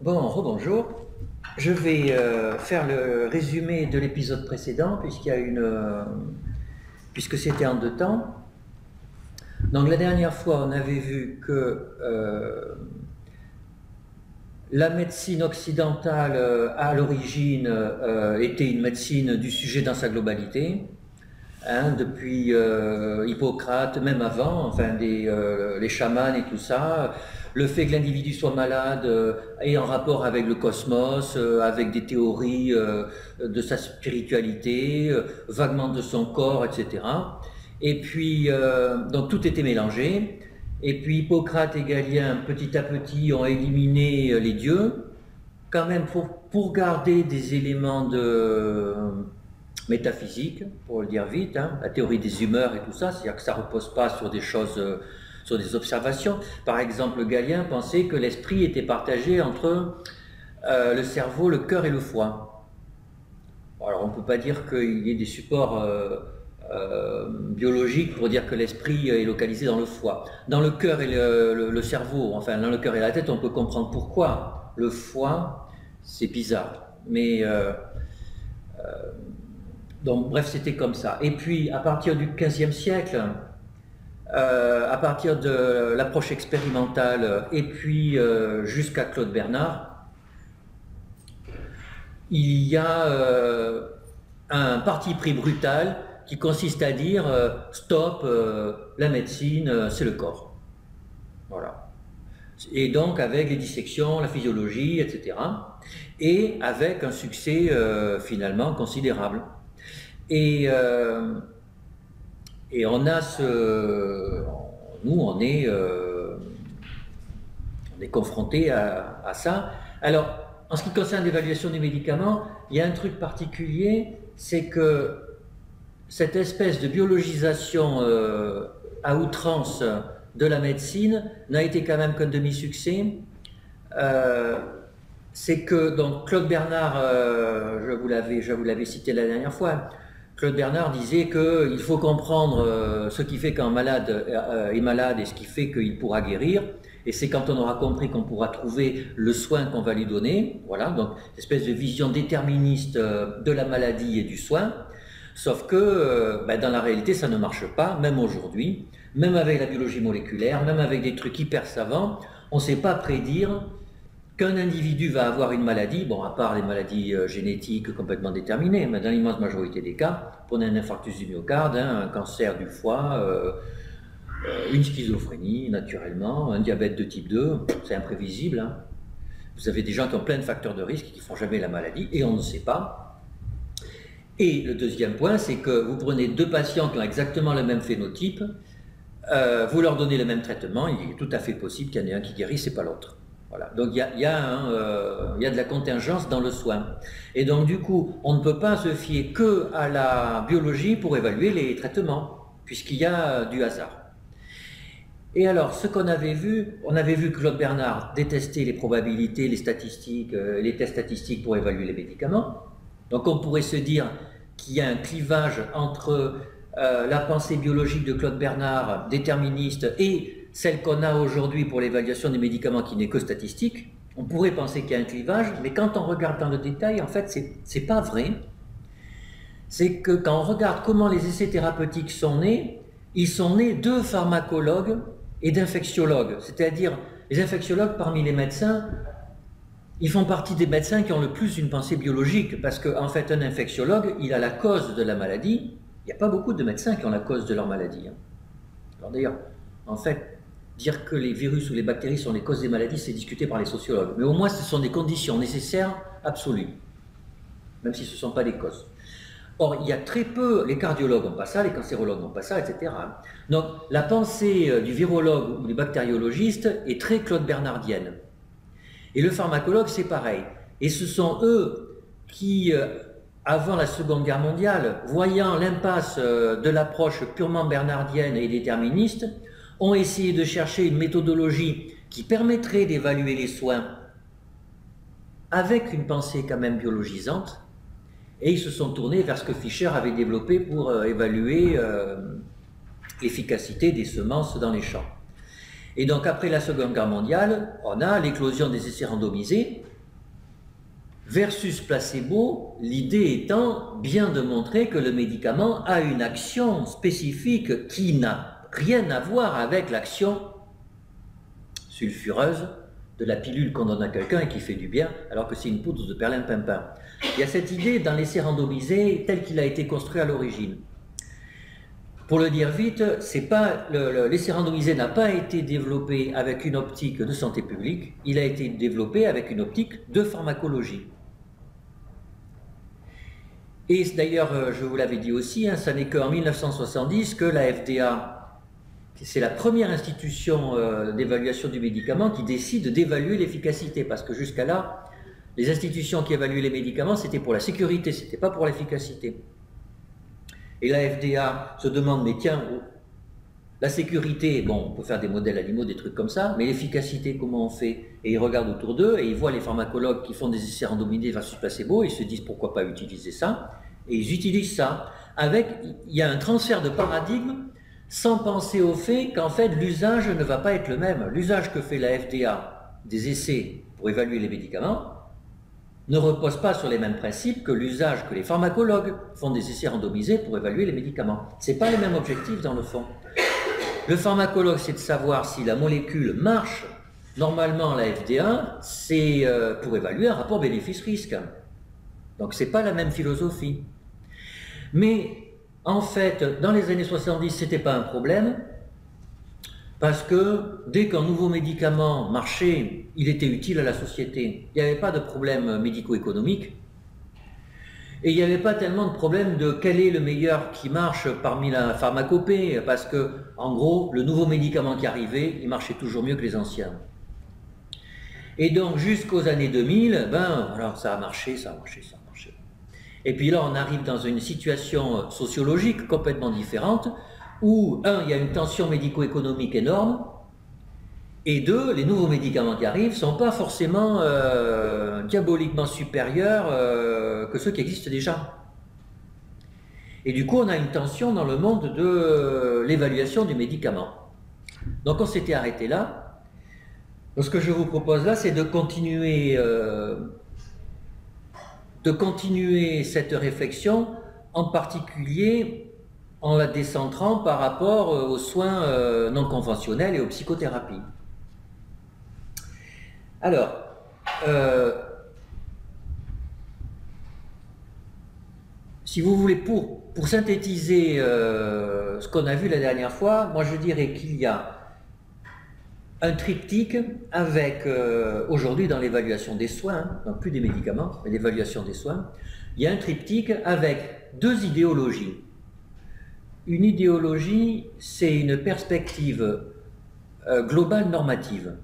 Bon, rebonjour. Je vais faire le résumé de l'épisode précédent puisque c'était en deux temps. Donc la dernière fois, on avait vu que la médecine occidentale à l'origine était une médecine du sujet dans sa globalité. Depuis Hippocrate, même avant, enfin les chamans et tout ça, le fait que l'individu soit malade est en rapport avec le cosmos, avec des théories de sa spiritualité, vaguement de son corps, etc. Et puis, donc tout était mélangé. Et puis Hippocrate et Galien, petit à petit, ont éliminé les dieux, quand même pour garder des éléments de métaphysique, pour le dire vite, la théorie des humeurs et tout ça, c'est-à-dire que ça ne repose pas sur des choses, sur des observations. Par exemple, Galien pensait que l'esprit était partagé entre le cerveau, le cœur et le foie. Alors on ne peut pas dire qu'il y ait des supports biologiques pour dire que l'esprit est localisé dans le foie. Dans le cœur et le cerveau, enfin dans le cœur et la tête, on peut comprendre pourquoi. Le foie, c'est bizarre, mais donc bref, c'était comme ça. Et puis, à partir du XVe siècle, à partir de l'approche expérimentale, et puis jusqu'à Claude Bernard, il y a un parti pris brutal qui consiste à dire stop, la médecine, c'est le corps. Voilà. Et donc avec les dissections, la physiologie, etc. Et avec un succès finalement considérable. Et on a nous on est confronté à ça. Alors, en ce qui concerne l'évaluation des médicaments, il y a un truc particulier, c'est que cette espèce de biologisation à outrance de la médecine n'a été quand même qu'un demi-succès. C'est que, donc, Claude Bernard, je vous l'avais cité la dernière fois, Claude Bernard disait qu'il faut comprendre ce qui fait qu'un malade est malade et ce qui fait qu'il pourra guérir. Et c'est quand on aura compris qu'on pourra trouver le soin qu'on va lui donner. Voilà, donc espèce de vision déterministe de la maladie et du soin. Sauf que dans la réalité, ça ne marche pas, même aujourd'hui. Même avec la biologie moléculaire, même avec des trucs hyper savants, on ne sait pas prédire qu'un individu va avoir une maladie, bon, à part les maladies génétiques complètement déterminées, mais dans l'immense majorité des cas, prenez un infarctus du myocarde, un cancer du foie, une schizophrénie, naturellement, un diabète de type 2, c'est imprévisible. Vous avez des gens qui ont plein de facteurs de risque et qui ne font jamais la maladie, et on ne sait pas. Et le deuxième point, c'est que vous prenez deux patients qui ont exactement le même phénotype, vous leur donnez le même traitement, il est tout à fait possible qu'il y en ait un qui guérisse et pas l'autre. Voilà. Donc il y a de la contingence dans le soin. Et donc du coup, on ne peut pas se fier que à la biologie pour évaluer les traitements, puisqu'il y a du hasard. Et alors, ce qu'on avait vu, on avait vu que Claude Bernard détestait les probabilités, les statistiques, les tests statistiques pour évaluer les médicaments. Donc on pourrait se dire qu'il y a un clivage entre la pensée biologique de Claude Bernard, déterministe, et celle qu'on a aujourd'hui pour l'évaluation des médicaments qui n'est que statistique. On pourrait penser qu'il y a un clivage, mais quand on regarde dans le détail, en fait, c'est pas vrai. C'est que quand on regarde comment les essais thérapeutiques sont nés, ils sont nés de pharmacologues et d'infectiologues. C'est-à-dire, les infectiologues, parmi les médecins, ils font partie des médecins qui ont le plus une pensée biologique, parce qu'en fait, un infectiologue, il a la cause de la maladie. Il n'y a pas beaucoup de médecins qui ont la cause de leur maladie. Alors d'ailleurs, en fait, dire que les virus ou les bactéries sont les causes des maladies, c'est discuté par les sociologues. Mais au moins, ce sont des conditions nécessaires absolues, même si ce ne sont pas des causes. Or, il y a très peu, les cardiologues n'ont pas ça, les cancérologues n'ont pas ça, etc. Donc, la pensée du virologue ou du bactériologiste est très Claude Bernardienne. Et le pharmacologue, c'est pareil. Et ce sont eux qui, avant la Seconde Guerre mondiale, voyant l'impasse de l'approche purement bernardienne et déterministe, ont essayé de chercher une méthodologie qui permettrait d'évaluer les soins avec une pensée quand même biologisante, et ils se sont tournés vers ce que Fischer avait développé pour évaluer l'efficacité des semences dans les champs. Et donc après la Seconde Guerre mondiale, on a l'éclosion des essais randomisés, versus placebo, l'idée étant bien de montrer que le médicament a une action spécifique qui n'a rien à voir avec l'action sulfureuse de la pilule qu'on donne à quelqu'un et qui fait du bien, alors que c'est une poudre de perlimpinpin. Il y a cette idée dans l'essai randomisé tel qu'il a été construit à l'origine. Pour le dire vite, l'essai randomisé n'a pas été développé avec une optique de santé publique, il a été développé avec une optique de pharmacologie. Et d'ailleurs, je vous l'avais dit aussi, ça n'est qu'en 1970 que la FDA, c'est la première institution d'évaluation du médicament qui décide d'évaluer l'efficacité, parce que jusqu'à là, les institutions qui évaluaient les médicaments, c'était pour la sécurité, c'était pas pour l'efficacité. Et la FDA se demande, mais tiens, la sécurité, bon, on peut faire des modèles animaux, des trucs comme ça, mais l'efficacité, comment on fait? Et ils regardent autour d'eux et ils voient les pharmacologues qui font des essais randomisés versus placebo, ils se disent pourquoi pas utiliser ça, et ils utilisent ça. Il y a un transfert de paradigme sans penser au fait qu'en fait l'usage ne va pas être le même. L'usage que fait la FDA des essais pour évaluer les médicaments ne repose pas sur les mêmes principes que l'usage que les pharmacologues font des essais randomisés pour évaluer les médicaments. Ce n'est pas les mêmes objectifs dans le fond. Le pharmacologue, c'est de savoir si la molécule marche. Normalement, la FDA, c'est pour évaluer un rapport bénéfice-risque. Donc, ce n'est pas la même philosophie. Mais, en fait, dans les années 70, ce n'était pas un problème, parce que dès qu'un nouveau médicament marchait, il était utile à la société. Il n'y avait pas de problème médico-économique. Et il n'y avait pas tellement de problème de quel est le meilleur qui marche parmi la pharmacopée, parce que, en gros, le nouveau médicament qui arrivait, il marchait toujours mieux que les anciens. Et donc, jusqu'aux années 2000, voilà, ça a marché, ça a marché, ça a marché. Et puis là, on arrive dans une situation sociologique complètement différente, où, il y a une tension médico-économique énorme, et deux, les nouveaux médicaments qui arrivent ne sont pas forcément diaboliquement supérieurs que ceux qui existent déjà. Et du coup, on a une tension dans le monde de l'évaluation du médicament. Donc on s'était arrêté là. Donc ce que je vous propose là, c'est de continuer cette réflexion, en particulier en la décentrant par rapport aux soins non conventionnels et aux psychothérapies. Alors, si vous voulez, pour synthétiser ce qu'on a vu la dernière fois, moi je dirais qu'il y a un triptyque avec, aujourd'hui dans l'évaluation des soins, donc plus des médicaments, mais l'évaluation des soins, il y a un triptyque avec deux idéologies. Une idéologie, c'est une perspective globale normative.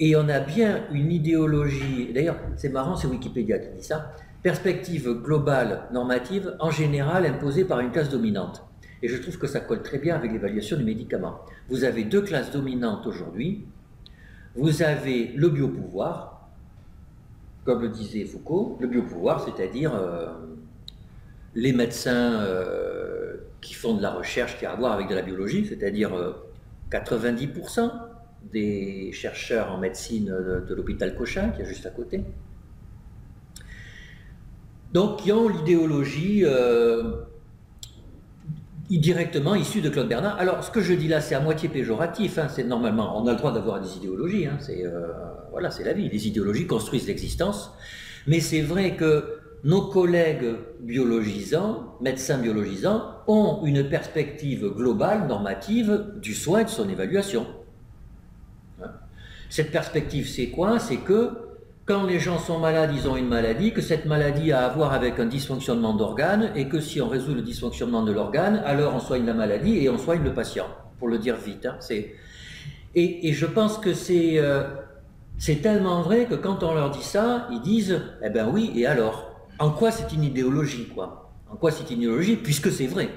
Et on a bien une idéologie, d'ailleurs c'est marrant, c'est Wikipédia qui dit ça, perspective globale normative en général imposée par une classe dominante. Et je trouve que ça colle très bien avec l'évaluation du médicament. Vous avez deux classes dominantes aujourd'hui. Vous avez le biopouvoir, comme le disait Foucault, le biopouvoir, c'est-à-dire les médecins qui font de la recherche qui a à voir avec de la biologie, c'est-à-dire 90% des chercheurs en médecine de l'hôpital Cochin, qui est juste à côté. Donc, qui ont l'idéologie directement issue de Claude Bernard. Alors, ce que je dis là, c'est à moitié péjoratif. C'est normalement, on a le droit d'avoir des idéologies. Voilà, c'est la vie. Les idéologies construisent l'existence. Mais c'est vrai que nos collègues biologisants, médecins biologisants, ont une perspective globale, normative, du soin et de son évaluation. Cette perspective, c'est quoi? C'est que quand les gens sont malades, ils ont une maladie, que cette maladie a à voir avec un dysfonctionnement d'organes, et que si on résout le dysfonctionnement de l'organe, alors on soigne la maladie et on soigne le patient, pour le dire vite. Et je pense que c'est tellement vrai que quand on leur dit ça, ils disent « Eh ben oui, et alors? En quoi c'est une idéologie, quoi? En quoi c'est une idéologie, puisque c'est vrai ?»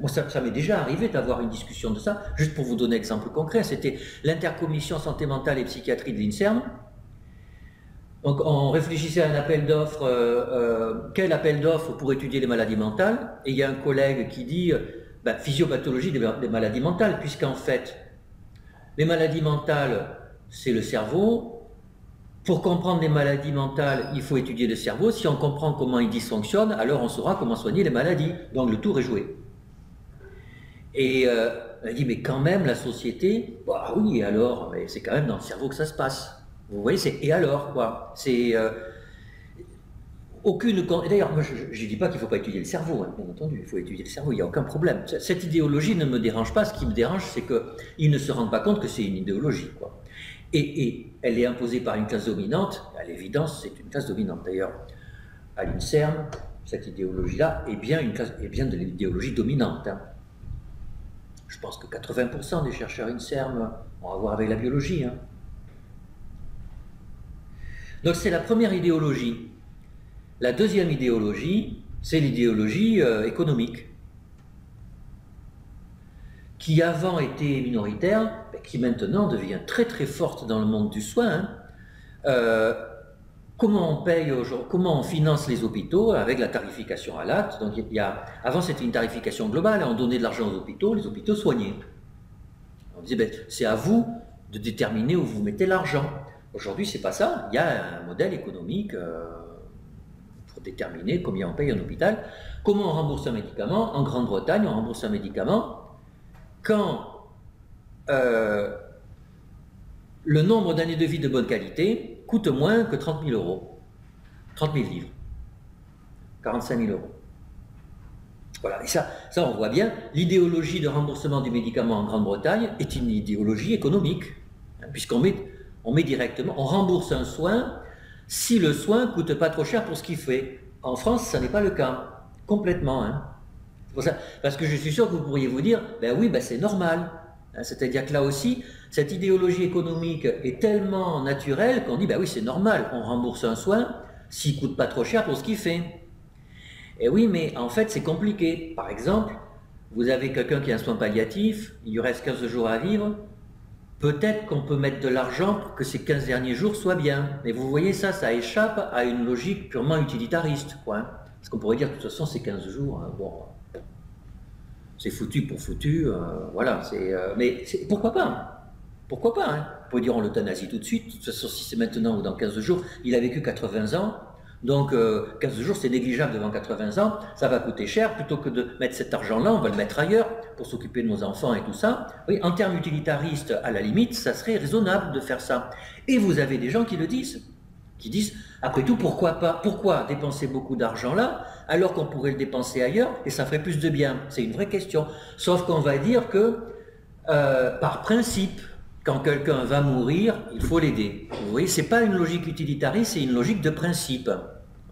Moi, ça m'est déjà arrivé d'avoir une discussion de ça, juste pour vous donner un exemple concret. C'était l'intercommission santé mentale et psychiatrie de l'INSERM. Donc, on réfléchissait à un appel d'offres, quel appel d'offres pour étudier les maladies mentales? Et il y a un collègue qui dit physiopathologie des maladies mentales, puisqu'en fait, les maladies mentales, c'est le cerveau, Pour comprendre les maladies mentales, il faut étudier le cerveau. Si on comprend comment il dysfonctionne, alors on saura comment soigner les maladies. Donc le tour est joué. Et elle dit, mais quand même, la société, bah oui, et alors, c'est quand même dans le cerveau que ça se passe. Vous voyez, c'est et alors, quoi. C'est aucune. D'ailleurs, moi, je ne dis pas qu'il ne faut pas étudier le cerveau, hein, bien entendu, il faut étudier le cerveau, il n'y a aucun problème. Cette idéologie ne me dérange pas. Ce qui me dérange, c'est qu'ils ne se rendent pas compte que c'est une idéologie, quoi. Et elle est imposée par une classe dominante. À l'évidence, c'est une classe dominante. D'ailleurs, à l'INSERM, cette idéologie-là est bien de l'idéologie dominante. Hein. Je pense que 80% des chercheurs INSERM ont à voir avec la biologie. Hein. Donc c'est la première idéologie. La deuxième idéologie, c'est l'idéologie économique, qui avant était minoritaire, mais qui maintenant devient très très forte dans le monde du soin. Hein. Comment on paye aujourd'hui, comment on finance les hôpitaux avec la tarification à l'acte. Donc avant c'était une tarification globale, on donnait de l'argent aux hôpitaux, les hôpitaux soignaient. On disait ben, c'est à vous de déterminer où vous mettez l'argent. Aujourd'hui c'est pas ça, il y a un modèle économique pour déterminer combien on paye un hôpital. Comment on rembourse un médicament? En Grande-Bretagne on rembourse un médicament quand le nombre d'années de vie de bonne qualité coûte moins que 30 000 euros. 30 000 livres. 45 000 euros. Voilà, et ça on voit bien, l'idéologie de remboursement du médicament en Grande-Bretagne est une idéologie économique, hein, puisqu'on met directement, on rembourse un soin si le soin ne coûte pas trop cher pour ce qu'il fait. En France, ça n'est pas le cas, complètement. Hein. Pour ça, parce que je suis sûr que vous pourriez vous dire, ben oui, ben c'est normal. Hein, c'est-à-dire que là aussi, cette idéologie économique est tellement naturelle qu'on dit, ben oui, c'est normal, on rembourse un soin s'il ne coûte pas trop cher pour ce qu'il fait. Et oui, mais en fait, c'est compliqué. Par exemple, vous avez quelqu'un qui a un soin palliatif, il lui reste 15 jours à vivre, peut-être qu'on peut mettre de l'argent pour que ces 15 derniers jours soient bien. Mais vous voyez, ça échappe à une logique purement utilitariste, quoi. Hein. Parce qu'on pourrait dire, de toute façon, ces 15 jours, hein, bon, c'est foutu pour foutu, voilà. Mais pourquoi pas? Pourquoi pas, hein? On peut dire on l'euthanasie tout de suite, de toute façon, si c'est maintenant ou dans 15 jours, il a vécu 80 ans, donc 15 jours c'est négligeable devant 80 ans, ça va coûter cher, plutôt que de mettre cet argent-là, on va le mettre ailleurs pour s'occuper de nos enfants et tout ça. Oui, en termes utilitaristes, à la limite, ça serait raisonnable de faire ça. Et vous avez des gens qui le disent, après tout, pourquoi pas? Pourquoi dépenser beaucoup d'argent là, alors qu'on pourrait le dépenser ailleurs et ça ferait plus de bien? C'est une vraie question. Sauf qu'on va dire que, par principe, quand quelqu'un va mourir, il faut l'aider. Vous voyez, c'est pas une logique utilitariste, c'est une logique de principe.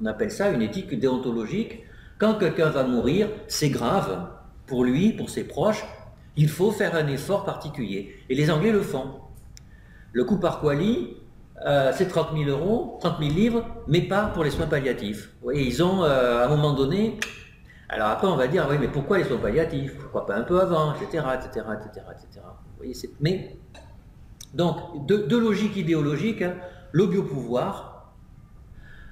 On appelle ça une éthique déontologique. Quand quelqu'un va mourir, c'est grave pour lui, pour ses proches, il faut faire un effort particulier. Et les Anglais le font. Le coup par Quali, c'est 30 000 euros, 30 000 livres, mais pas pour les soins palliatifs. Vous voyez, ils ont, à un moment donné, alors après on va dire, oui, mais pourquoi les soins palliatifs? Pourquoi pas un peu avant, etc., etc., etc., etc. Vous voyez, mais, donc, deux logiques idéologiques, hein, le biopouvoir.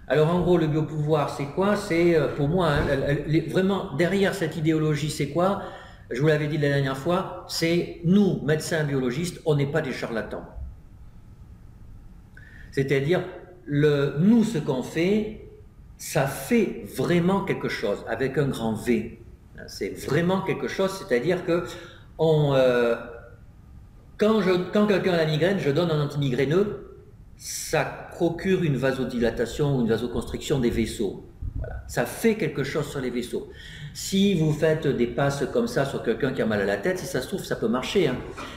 Alors en gros, le biopouvoir, c'est quoi? C'est, pour moi, hein, vraiment, derrière cette idéologie, c'est quoi? Je vous l'avais dit la dernière fois, c'est nous, médecins biologistes, on n'est pas des charlatans. C'est-à-dire, nous, ce qu'on fait, ça fait vraiment quelque chose, avec un grand V. C'est vraiment quelque chose, c'est-à-dire que quand quelqu'un a la migraine, je donne un antimigraineux, ça procure une vasodilatation ou une vasoconstriction des vaisseaux. Voilà. Ça fait quelque chose sur les vaisseaux. Si vous faites des passes comme ça sur quelqu'un qui a mal à la tête, si ça se trouve, ça peut marcher. Hein.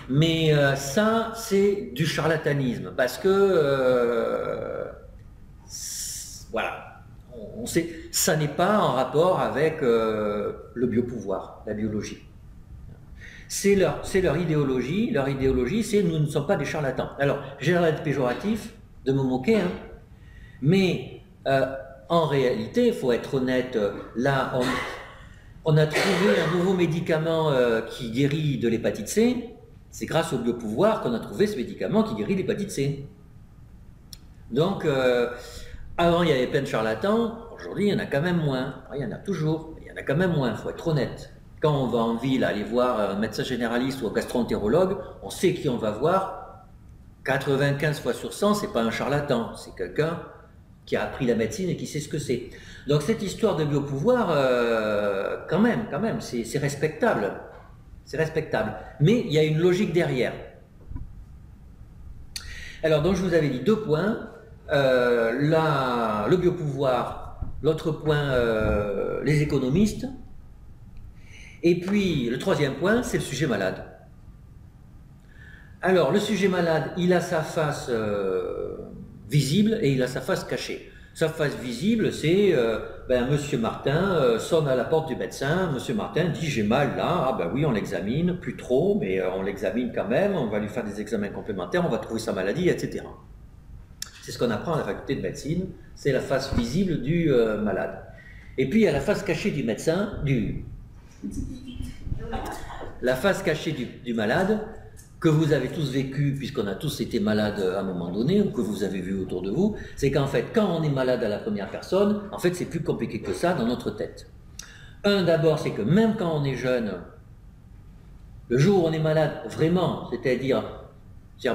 Mais ça, c'est du charlatanisme. Parce que, voilà, on sait, ça n'est pas en rapport avec le biopouvoir, la biologie. C'est leur idéologie. Leur idéologie, c'est nous ne sommes pas des charlatans. Alors, j'ai l'air d'être péjoratif, de me moquer, hein, mais en réalité, il faut être honnête, là, on a trouvé un nouveau médicament qui guérit de l'hépatite C. C'est grâce au biopouvoir qu'on a trouvé ce médicament qui guérit l'hépatite C. Donc, avant, il y avait plein de charlatans. Aujourd'hui, il y en a quand même moins. Il y en a toujours, mais il y en a quand même moins, il faut être honnête. Quand on va en ville aller voir un médecin généraliste ou un gastro-entérologue, on sait qui on va voir. 95 fois sur 100, c'est pas un charlatan, c'est quelqu'un qui a appris la médecine et qui sait ce que c'est. Donc cette histoire de biopouvoir, quand même, c'est respectable. C'est respectable. Mais il y a une logique derrière. Alors, donc je vous avais dit 2 points. Le biopouvoir, l'autre point, les économistes. Et puis, le 3e point, c'est le sujet malade. Alors, le sujet malade, il a sa face visible et il a sa face cachée. Sa face visible, c'est Monsieur Martin sonne à la porte du médecin. Monsieur Martin dit j'ai mal là. Ah ben oui, on l'examine, plus trop, mais on l'examine quand même. On va lui faire des examens complémentaires, on va trouver sa maladie, etc. C'est ce qu'on apprend à la faculté de médecine. C'est la face visible du malade. Et puis il y a la face cachée du médecin, la face cachée du malade, que vous avez tous vécu, puisqu'on a tous été malades à un moment donné, ou que vous avez vu autour de vous, c'est qu'en fait, quand on est malade à la première personne, en fait, c'est plus compliqué que ça dans notre tête. D'abord, c'est que même quand on est jeune, le jour où on est malade vraiment, c'est-à-dire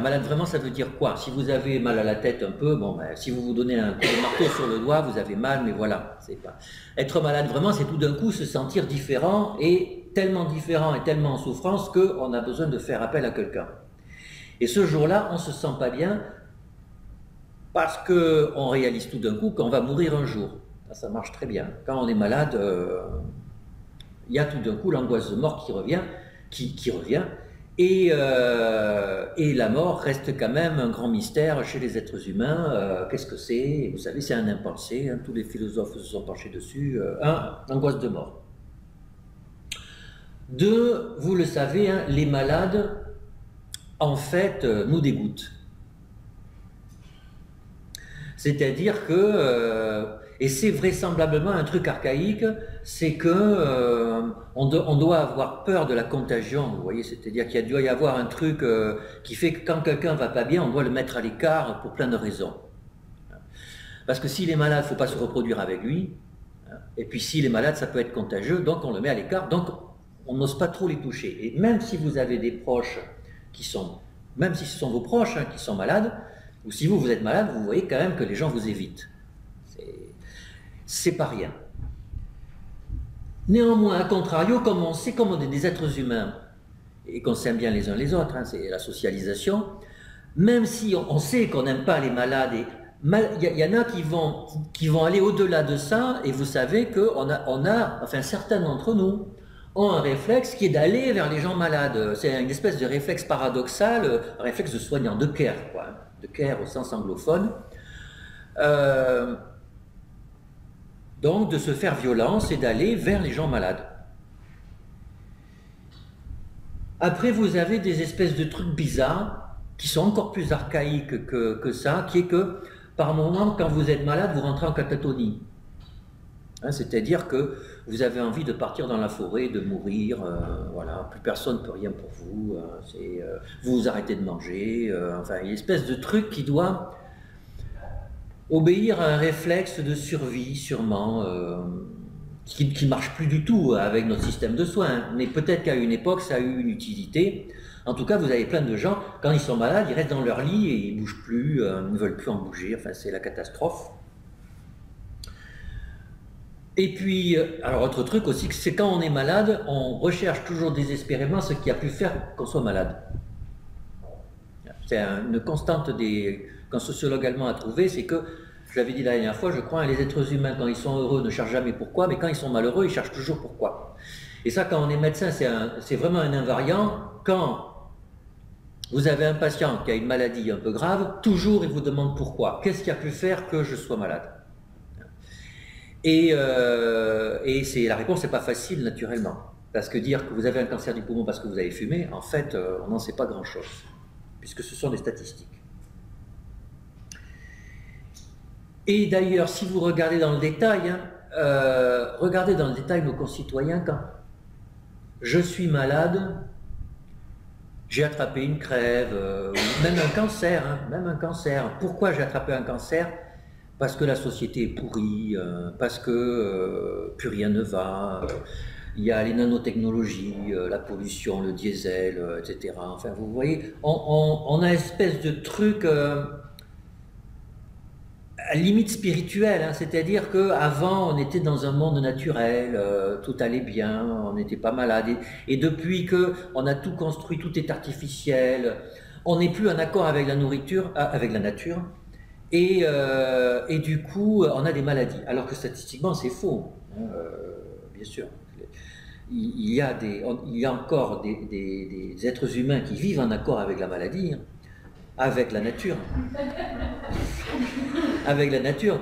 malade vraiment, ça veut dire quoi? Si vous avez mal à la tête un peu, si vous vous donnez un coup de marteau sur le doigt, vous avez mal, mais voilà. C'est pas... Être malade vraiment, c'est tout d'un coup se sentir différent et tellement différent et tellement en souffrance qu'on a besoin de faire appel à quelqu'un. Et ce jour-là, on ne se sent pas bien parce qu'on réalise tout d'un coup qu'on va mourir un jour. Ça marche très bien. Quand on est malade, il y a tout d'un coup l'angoisse de mort qui revient, et la mort reste quand même un grand mystère chez les êtres humains. Qu'est-ce que c'est? Vous savez, c'est un impensé, hein, tous les philosophes se sont penchés dessus. L'angoisse de mort. 2, vous le savez, hein, les malades, en fait, nous dégoûtent. C'est-à-dire que, et c'est vraisemblablement un truc archaïque, c'est que on doit avoir peur de la contagion, vous voyez, c'est-à-dire qu'il doit y avoir un truc qui fait que quand quelqu'un va pas bien, on doit le mettre à l'écart pour plein de raisons. Parce que s'il est malade, il ne faut pas se reproduire avec lui, hein, et puis s'il est malade, ça peut être contagieux, donc on le met à l'écart, donc on n'ose pas trop les toucher. Et même si vous avez des proches même si ce sont vos proches hein, qui sont malades, ou si vous êtes malade, vous voyez quand même que les gens vous évitent. C'est pas rien. Néanmoins, à contrario, comme on sait comme on est des êtres humains, et qu'on s'aime bien les uns les autres, hein, c'est la socialisation, même si on sait qu'on n'aime pas les malades, il y en a qui vont aller au-delà de ça, et vous savez enfin certains d'entre nous, ont un réflexe qui est d'aller vers les gens malades. C'est une espèce de réflexe paradoxal, un réflexe de soignant, de care, quoi, de care au sens anglophone. Donc de se faire violence et d'aller vers les gens malades. Après, vous avez des espèces de trucs bizarres qui sont encore plus archaïques que ça, qui est que par moment, quand vous êtes malade, vous rentrez en catatonie. Hein, c'est-à-dire que vous avez envie de partir dans la forêt, de mourir, voilà, plus personne ne peut rien pour vous, vous arrêtez de manger, enfin, il y a une espèce de truc qui doit obéir à un réflexe de survie, sûrement, qui ne marche plus du tout avec notre système de soins, mais peut-être qu'à une époque, ça a eu une utilité. En tout cas, vous avez plein de gens, quand ils sont malades, ils restent dans leur lit et ils ne bougent plus, ils ne veulent plus en bouger, enfin, c'est la catastrophe. Et puis, alors autre truc aussi, c'est quand on est malade, on recherche toujours désespérément ce qui a pu faire qu'on soit malade. C'est une constante qu'un sociologue allemand a trouvé, c'est que, je l'avais dit la dernière fois, je crois, les êtres humains, quand ils sont heureux, ne cherchent jamais pourquoi, mais quand ils sont malheureux, ils cherchent toujours pourquoi. Et ça, quand on est médecin, c'est vraiment un invariant. Quand vous avez un patient qui a une maladie un peu grave, toujours il vous demande pourquoi. Qu'est-ce qui a pu faire que je sois malade? Et la réponse n'est pas facile, naturellement. Parce que dire que vous avez un cancer du poumon parce que vous avez fumé, en fait, on n'en sait pas grand-chose, puisque ce sont des statistiques. Et d'ailleurs, si vous regardez dans le détail, regardez dans le détail nos concitoyens, quand je suis malade, j'ai attrapé une crève, même un cancer, même un cancer. Pourquoi j'ai attrapé un cancer? Parce que la société est pourrie, parce que plus rien ne va, il y a les nanotechnologies, la pollution, le diesel, etc. Enfin, vous voyez, on a une espèce de truc à limite spirituelle, hein, c'est-à-dire qu'avant on était dans un monde naturel, tout allait bien, on n'était pas malade, et depuis qu'on a tout construit, tout est artificiel, on n'est plus en accord avec la nourriture, avec la nature, et du coup on a des maladies, alors que statistiquement c'est faux, hein, bien sûr. Il y a encore des êtres humains qui vivent en accord avec la maladie, hein, avec la nature. Avec la nature,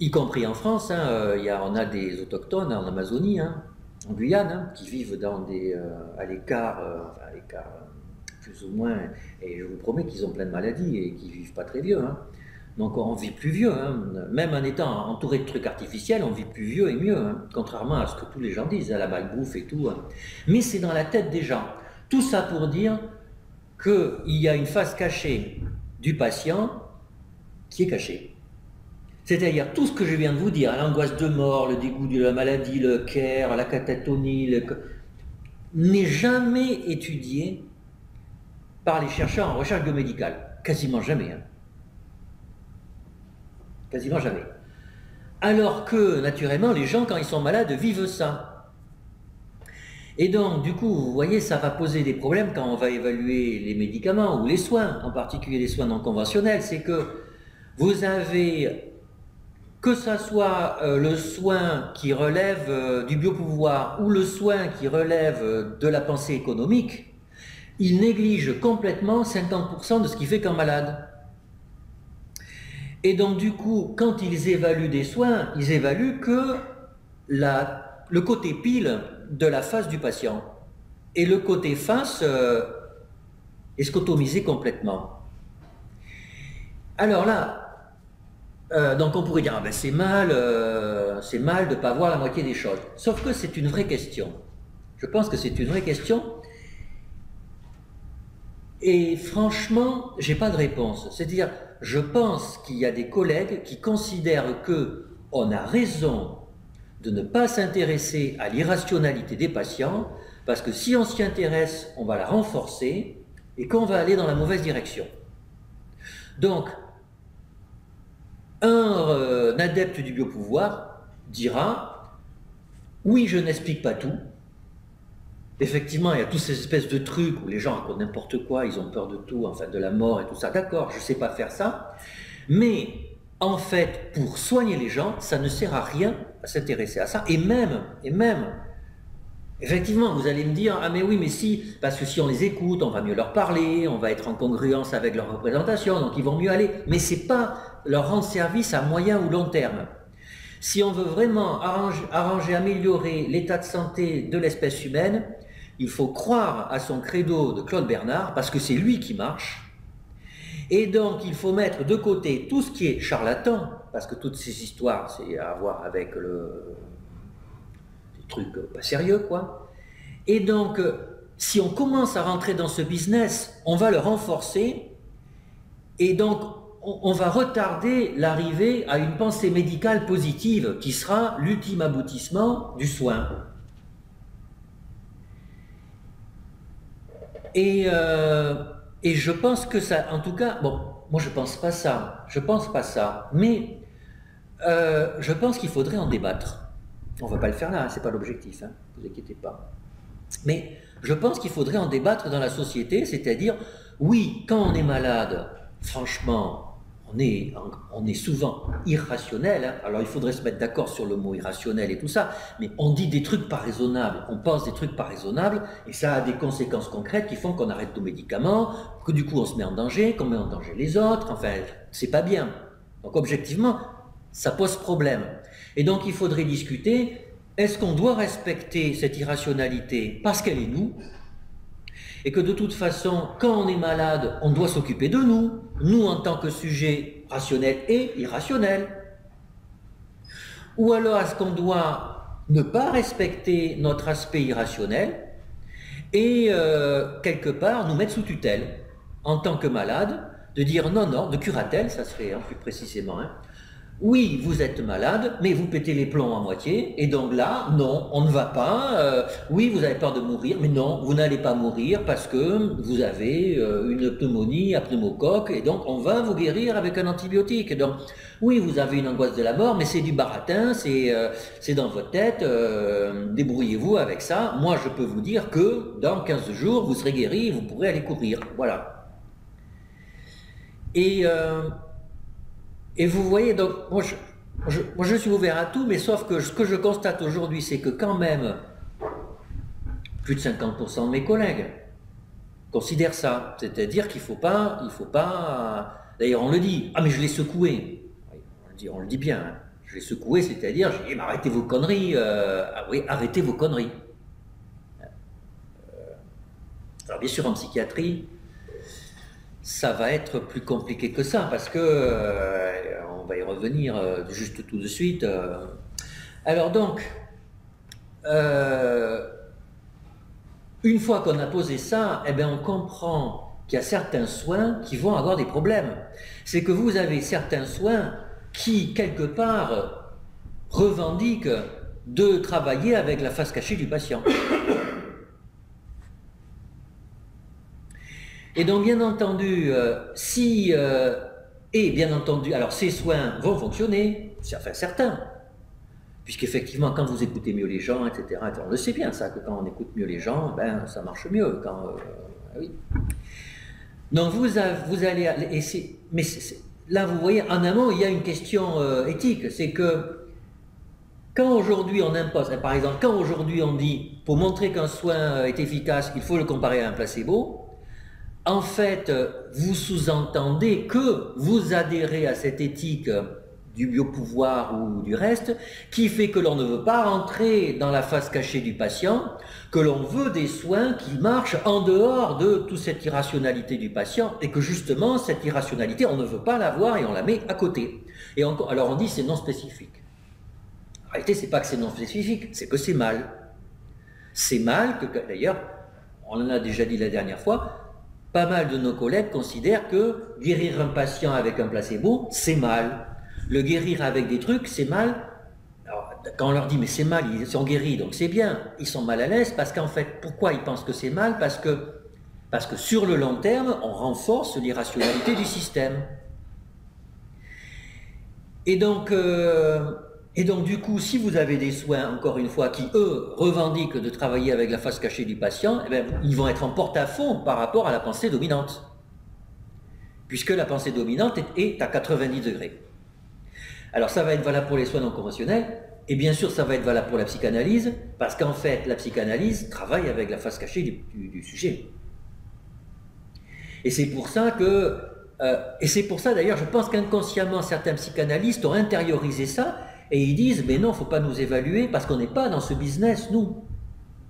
y compris en France, hein, on a des autochtones en Amazonie, hein, en Guyane, hein, qui vivent à l'écart, plus ou moins, et je vous promets qu'ils ont plein de maladies et qu'ils ne vivent pas très vieux. Hein. Donc on vit plus vieux, hein. Même en étant entouré de trucs artificiels, on vit plus vieux et mieux, hein, contrairement à ce que tous les gens disent, à la malbouffe et tout. Hein. Mais c'est dans la tête des gens. Tout ça pour dire qu'il y a une face cachée du patient qui est cachée. C'est-à-dire tout ce que je viens de vous dire, l'angoisse de mort, le dégoût de la maladie, le care, la catatonie, n'est jamais étudié par les chercheurs en recherche biomédicale. Quasiment jamais. Hein. Quasiment jamais. Alors que, naturellement, les gens, quand ils sont malades, vivent ça. Et donc, du coup, vous voyez, ça va poser des problèmes quand on va évaluer les médicaments ou les soins, en particulier les soins non conventionnels. C'est que vous avez, que ce soit le soin qui relève du biopouvoir ou le soin qui relève de la pensée économique, ils négligent complètement 50% de ce qui fait qu'un malade. Et donc, du coup, quand ils évaluent des soins, ils évaluent que le côté pile de la face du patient. Et le côté face est scotomisé complètement. Alors là, donc on pourrait dire, ah ben c'est mal de ne pas voir la moitié des choses. Sauf que c'est une vraie question. Je pense que c'est une vraie question. Et franchement, j'ai pas de réponse. C'est-à-dire, je pense qu'il y a des collègues qui considèrent qu'on a raison de ne pas s'intéresser à l'irrationalité des patients, parce que si on s'y intéresse, on va la renforcer et qu'on va aller dans la mauvaise direction. Donc, un adepte du biopouvoir dira « Oui, je n'explique pas tout. Effectivement, il y a toutes ces espèces de trucs où les gens racontent n'importe quoi, ils ont peur de tout, enfin de la mort et tout ça. D'accord, je ne sais pas faire ça, mais en fait, pour soigner les gens, ça ne sert à rien à s'intéresser à ça. Et même, effectivement, vous allez me dire, ah mais oui, mais si, parce que si on les écoute, on va mieux leur parler, on va être en congruence avec leur représentation, donc ils vont mieux aller. Mais ce n'est pas leur rendre service à moyen ou long terme. Si on veut vraiment arranger, améliorer l'état de santé de l'espèce humaine, il faut croire à son credo de Claude Bernard, parce que c'est lui qui marche. Et donc, il faut mettre de côté tout ce qui est charlatan, parce que toutes ces histoires, c'est à voir avec des trucs pas sérieux, quoi. Et donc, si on commence à rentrer dans ce business, on va le renforcer, et donc, on va retarder l'arrivée à une pensée médicale positive, qui sera l'ultime aboutissement du soin. Et je pense que ça, en tout cas, bon, moi je pense pas ça, mais je pense qu'il faudrait en débattre. On va pas le faire là, c'est pas l'objectif, hein, vous inquiétez pas. Mais je pense qu'il faudrait en débattre dans la société, c'est-à-dire, oui, quand on est malade, franchement, on est souvent irrationnel, hein. Alors il faudrait se mettre d'accord sur le mot irrationnel et tout ça, mais on dit des trucs pas raisonnables, on pense des trucs pas raisonnables, et ça a des conséquences concrètes qui font qu'on arrête nos médicaments, que du coup on se met en danger, qu'on met en danger les autres, enfin, c'est pas bien. Donc objectivement, ça pose problème. Et donc il faudrait discuter, est-ce qu'on doit respecter cette irrationalité parce qu'elle est nous, et que de toute façon, quand on est malade, on doit s'occuper de nous, nous en tant que sujet rationnel et irrationnel. Ou alors est-ce qu'on doit ne pas respecter notre aspect irrationnel et quelque part nous mettre sous tutelle en tant que malade, de dire non, non, de curatelle, ça serait plus précisément, hein, Oui, vous êtes malade, mais vous pétez les plombs à moitié, et donc là, non, on ne va pas. Oui, vous avez peur de mourir, mais non, vous n'allez pas mourir parce que vous avez une pneumonie à pneumocoque, et donc on va vous guérir avec un antibiotique. Donc, oui, vous avez une angoisse de la mort, mais c'est du baratin, c'est dans votre tête, débrouillez-vous avec ça. Moi, je peux vous dire que dans 15 jours, vous serez guéri, vous pourrez aller courir. Voilà. Et... Et vous voyez, donc, moi je suis ouvert à tout, mais sauf que ce que je constate aujourd'hui, c'est que quand même, plus de 50% de mes collègues considèrent ça. C'est-à-dire qu'il il faut pas, d'ailleurs on le dit, ah mais je l'ai secoué. On le dit bien, hein. Je l'ai secoué, c'est-à-dire, j'ai dit, mais arrêtez vos conneries, ah oui, arrêtez vos conneries. Alors bien sûr, en psychiatrie, ça va être plus compliqué que ça, parce que, on va y revenir juste tout de suite. Alors donc, une fois qu'on a posé ça, eh bien on comprend qu'il y a certains soins qui vont avoir des problèmes. C'est que vous avez certains soins qui, quelque part, revendiquent de travailler avec la face cachée du patient. Et donc, bien entendu, bien entendu, alors ces soins vont fonctionner, enfin certains, puisqu'effectivement, quand vous écoutez mieux les gens, etc., on le sait bien ça, que quand on écoute mieux les gens, ben ça marche mieux. Oui. Donc vous allez, mais là vous voyez, en amont, il y a une question éthique, c'est que quand aujourd'hui on impose, par exemple, quand aujourd'hui on dit, pour montrer qu'un soin est efficace, il faut le comparer à un placebo. En fait, vous sous-entendez que vous adhérez à cette éthique du biopouvoir ou du reste, qui fait que l'on ne veut pas entrer dans la face cachée du patient, que l'on veut des soins qui marchent en dehors de toute cette irrationalité du patient, et que justement, cette irrationalité, on ne veut pas l'avoir et on la met à côté. Et alors on dit c'est non spécifique. En réalité, c'est pas que c'est non spécifique, c'est que c'est mal. C'est mal que, d'ailleurs, on en a déjà dit la dernière fois, pas mal de nos collègues considèrent que guérir un patient avec un placebo, c'est mal. Le guérir avec des trucs, c'est mal. Alors, quand on leur dit, mais c'est mal, ils sont guéris, donc c'est bien. Ils sont mal à l'aise parce qu'en fait, pourquoi ils pensent que c'est mal? Parce que sur le long terme, on renforce l'irrationalité du système. Et donc, du coup, si vous avez des soins, encore une fois, qui, eux, revendiquent de travailler avec la face cachée du patient, eh bien, ils vont être en porte-à-faux par rapport à la pensée dominante. Puisque la pensée dominante est à 90 degrés. Alors, ça va être valable pour les soins non conventionnels, et bien sûr, ça va être valable pour la psychanalyse, parce qu'en fait, la psychanalyse travaille avec la face cachée du sujet. Et c'est pour ça que... et c'est pour ça, d'ailleurs, je pense qu'inconsciemment, certains psychanalystes ont intériorisé ça, et ils disent, mais non, il ne faut pas nous évaluer parce qu'on n'est pas dans ce business, nous.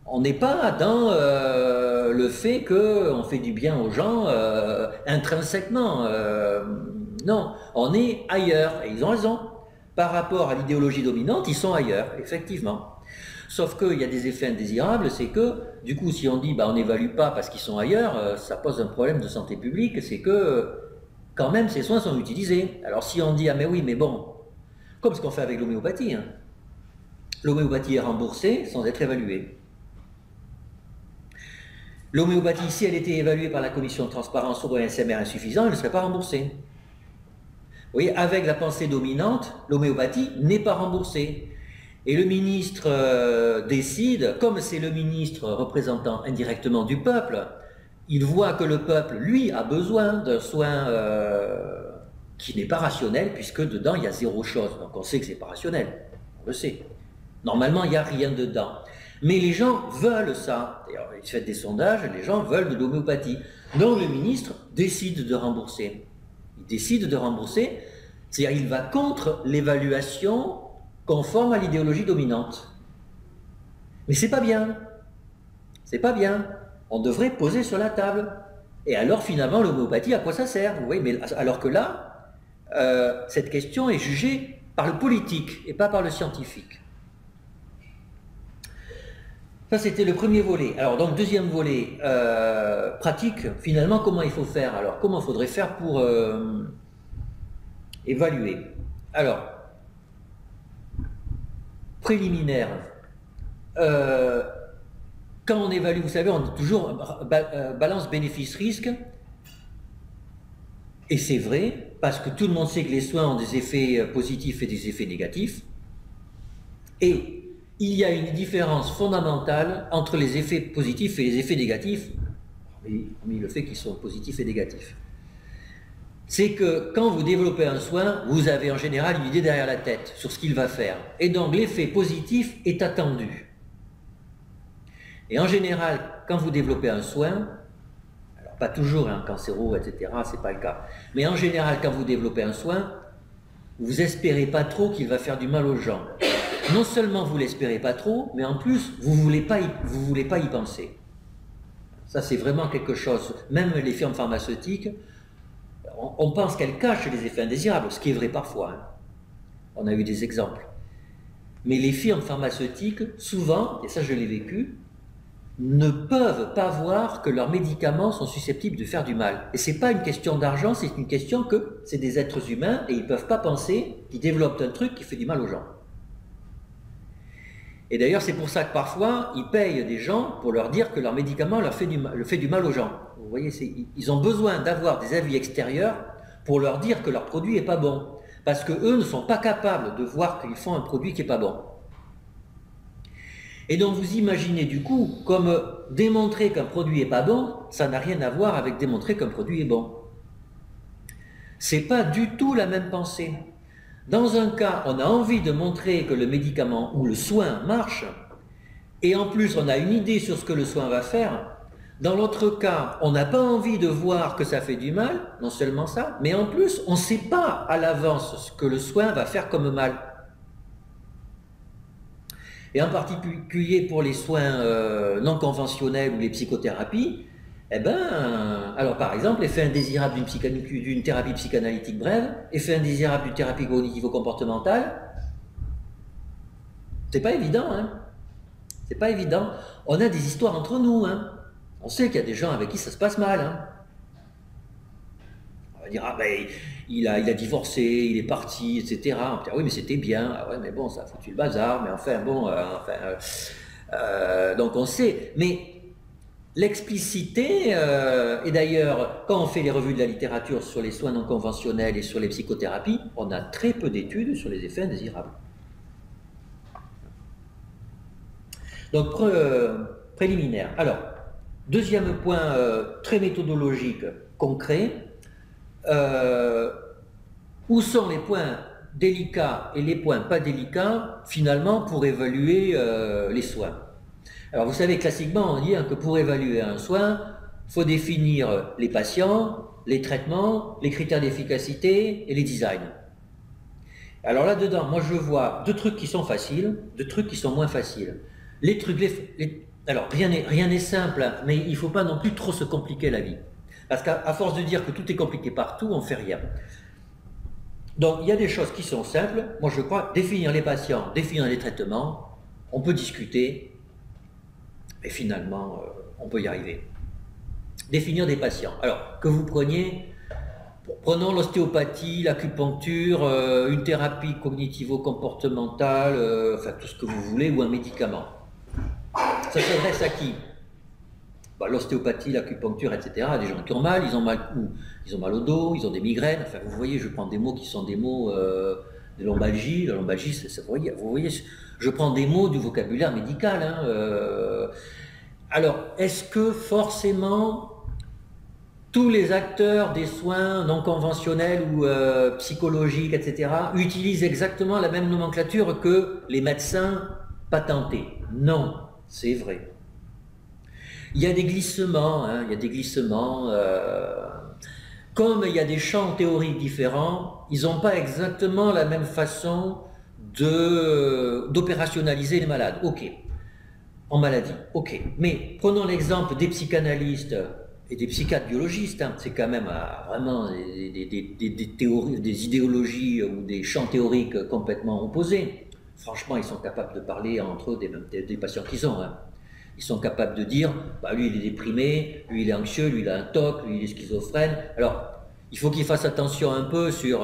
On n'est pas dans le fait qu'on fait du bien aux gens intrinsèquement. Non, on est ailleurs. Et ils ont raison. Par rapport à l'idéologie dominante, ils sont ailleurs, effectivement. Sauf qu'il y a des effets indésirables, c'est que, du coup, si on dit, bah, on n'évalue pas parce qu'ils sont ailleurs, ça pose un problème de santé publique, c'est que, quand même, ces soins sont utilisés. Alors si on dit, ah mais oui, mais bon, comme ce qu'on fait avec l'homéopathie. Hein. L'homéopathie est remboursée sans être évaluée. L'homéopathie, si elle était évaluée par la commission de transparence ou un SMR insuffisant, elle ne serait pas remboursée. Vous voyez, avec la pensée dominante, l'homéopathie n'est pas remboursée. Et le ministre décide, comme c'est le ministre représentant indirectement du peuple, il voit que le peuple, lui, a besoin d'un soin qui n'est pas rationnel, puisque dedans, il y a zéro chose. Donc on sait que c'est pas rationnel, on le sait. Normalement, il n'y a rien dedans. Mais les gens veulent ça. D'ailleurs, il fait des sondages, les gens veulent de l'homéopathie. Donc le ministre décide de rembourser. Il décide de rembourser, c'est-à-dire il va contre l'évaluation conforme à l'idéologie dominante. Mais c'est pas bien. C'est pas bien. On devrait poser sur la table. Et alors finalement, l'homéopathie, à quoi ça sert? Vous voyez, mais alors que là, cette question est jugée par le politique et pas par le scientifique. Ça, c'était le premier volet. Alors, donc, deuxième volet, pratique, finalement, comment il faut faire? Alors, comment il faudrait faire pour évaluer? Alors, préliminaire. Quand on évalue, vous savez, on dit toujours balance bénéfice-risque. Et c'est vrai, parce que tout le monde sait que les soins ont des effets positifs et des effets négatifs. Et il y a une différence fondamentale entre les effets positifs et les effets négatifs, hormis le fait qu'ils sont positifs et négatifs. C'est que quand vous développez un soin, vous avez en général une idée derrière la tête sur ce qu'il va faire. Et donc l'effet positif est attendu. Et en général, quand vous développez un soin, alors pas toujours, hein, cancéro, etc., c'est pas le cas, mais en général, quand vous développez un soin, vous espérez pas trop qu'il va faire du mal aux gens. Non seulement vous l'espérez pas trop, mais en plus, vous voulez pas y penser. Ça, c'est vraiment quelque chose. Même les firmes pharmaceutiques, on pense qu'elles cachent les effets indésirables, ce qui est vrai parfois. Hein. On a eu des exemples. Mais les firmes pharmaceutiques, souvent, et ça je l'ai vécu, ne peuvent pas voir que leurs médicaments sont susceptibles de faire du mal. Et ce n'est pas une question d'argent, c'est une question que c'est des êtres humains et ils ne peuvent pas penser qu'ils développent un truc qui fait du mal aux gens. Et d'ailleurs, c'est pour ça que parfois, ils payent des gens pour leur dire que leur médicament leur fait du mal aux gens. Vous voyez, ils ont besoin d'avoir des avis extérieurs pour leur dire que leur produit n'est pas bon. Parce qu'eux ne sont pas capables de voir qu'ils font un produit qui n'est pas bon. Et donc vous imaginez du coup, comme démontrer qu'un produit n'est pas bon, ça n'a rien à voir avec démontrer qu'un produit est bon. C'est pas du tout la même pensée. Dans un cas, on a envie de montrer que le médicament ou le soin marche, et en plus on a une idée sur ce que le soin va faire. Dans l'autre cas, on n'a pas envie de voir que ça fait du mal, non seulement ça, mais en plus on ne sait pas à l'avance ce que le soin va faire comme mal. Et en particulier pour les soins non conventionnels ou les psychothérapies, eh ben, alors par exemple, effet indésirable d'une thérapie psychanalytique brève, effet indésirable d'une thérapie cognitivo-comportementale, c'est pas évident, hein. C'est pas évident. On a des histoires entre nous, hein. On sait qu'il y a des gens avec qui ça se passe mal, hein. On va dire, ah ben, il a divorcé, il est parti, etc. On peut dire, oui, mais c'était bien. Ah ouais, mais bon, ça a foutu le bazar, mais enfin, bon, donc on sait. Mais l'explicité, et d'ailleurs, quand on fait les revues de la littérature sur les soins non conventionnels et sur les psychothérapies, on a très peu d'études sur les effets indésirables. Donc, préliminaire. Alors, deuxième point très méthodologique, concret, où sont les points délicats et les points pas délicats, finalement, pour évaluer les soins. Alors, vous savez, classiquement, on dit que pour évaluer un soin, il faut définir les patients, les traitements, les critères d'efficacité et les designs. Alors là-dedans, moi je vois deux trucs qui sont faciles, deux trucs qui sont moins faciles. Les trucs, alors rien n'est simple, hein, mais il ne faut pas non plus trop se compliquer la vie. Parce qu'à force de dire que tout est compliqué partout, on ne fait rien. Donc il y a des choses qui sont simples. Moi je crois définir les patients, définir les traitements, on peut discuter, mais finalement on peut y arriver. Définir des patients. Alors que vous preniez, prenons l'ostéopathie, l'acupuncture, une thérapie cognitivo-comportementale, enfin tout ce que vous voulez, ou un médicament. Ça s'adresse à qui? L'ostéopathie, l'acupuncture, etc. Des gens qui ont mal, ils ont mal où? Ils ont mal au dos, ils ont des migraines. Enfin, vous voyez, je prends des mots qui sont des mots de lombalgie. La lombalgie, vous voyez, je prends des mots du vocabulaire médical. Hein, alors, est-ce que forcément tous les acteurs des soins non conventionnels ou psychologiques, etc., utilisent exactement la même nomenclature que les médecins patentés? Non, c'est vrai. Il y a des glissements, hein, il y a des glissements. Comme il y a des champs théoriques différents, ils n'ont pas exactement la même façon d'opérationnaliser les malades. Ok, en maladie, ok. Mais prenons l'exemple des psychanalystes et des psychiatres biologistes. Hein, c'est quand même vraiment des théories, des idéologies ou des champs théoriques complètement opposés. Franchement, ils sont capables de parler entre eux des patients qu'ils ont. Hein. Ils sont capables de dire, lui il est déprimé, lui il est anxieux, lui il a un TOC, lui il est schizophrène. Alors, Il faut qu'il fasse attention un peu sur,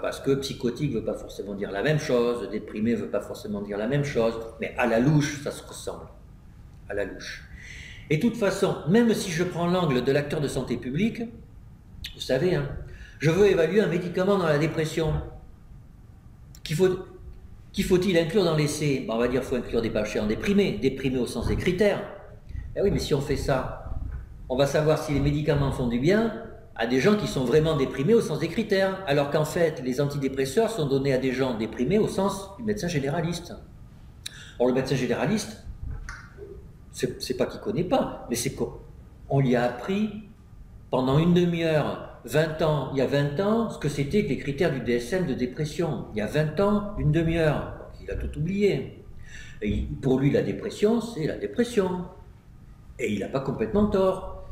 parce que psychotique ne veut pas forcément dire la même chose, déprimé ne veut pas forcément dire la même chose, mais à la louche, ça se ressemble. À la louche. Et de toute façon, même si je prends l'angle de l'acteur de santé publique, vous savez, hein, je veux évaluer un médicament dans la dépression. Qu'il faut-il inclure dans l'essai? On va dire qu'il faut inclure des patients déprimés, déprimés au sens des critères. Eh oui, mais si on fait ça, on va savoir si les médicaments font du bien à des gens qui sont vraiment déprimés au sens des critères, alors qu'en fait, les antidépresseurs sont donnés à des gens déprimés au sens du médecin généraliste. Or, le médecin généraliste, c'est pas qu'il ne connaît pas, mais c'est qu'on lui a appris pendant une demi-heure, il y a 20 ans, ce que c'était que les critères du DSM de dépression. Il y a 20 ans, une demi-heure. Il a tout oublié. Et pour lui, la dépression, c'est la dépression. Et il n'a pas complètement tort.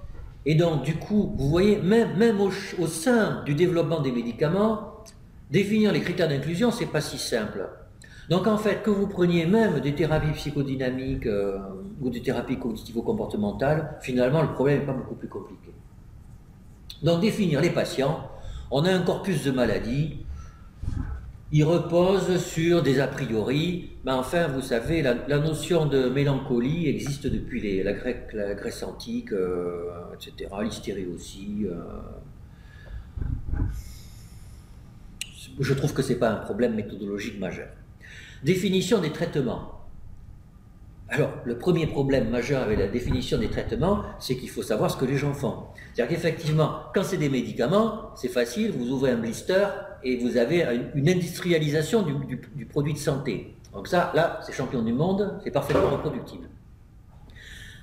Et donc, du coup, vous voyez, même au sein du développement des médicaments, définir les critères d'inclusion, c'est pas si simple. Donc, en fait, que vous preniez même des thérapies psychodynamiques ou des thérapies cognitivo-comportementales, finalement, le problème n'est pas beaucoup plus compliqué. Donc, définir les patients, on a un corpus de maladies, il repose sur des a priori, mais enfin, vous savez, la notion de mélancolie existe depuis la Grèce antique, etc., l'hystérie aussi. Je trouve que ce n'est pas un problème méthodologique majeur. Définition des traitements. Alors, le premier problème majeur avec la définition des traitements, c'est qu'il faut savoir ce que les gens font. C'est-à-dire qu'effectivement, quand c'est des médicaments, c'est facile, vous ouvrez un blister et vous avez une industrialisation du produit de santé. Donc ça, là, c'est champion du monde, c'est parfaitement reproductible.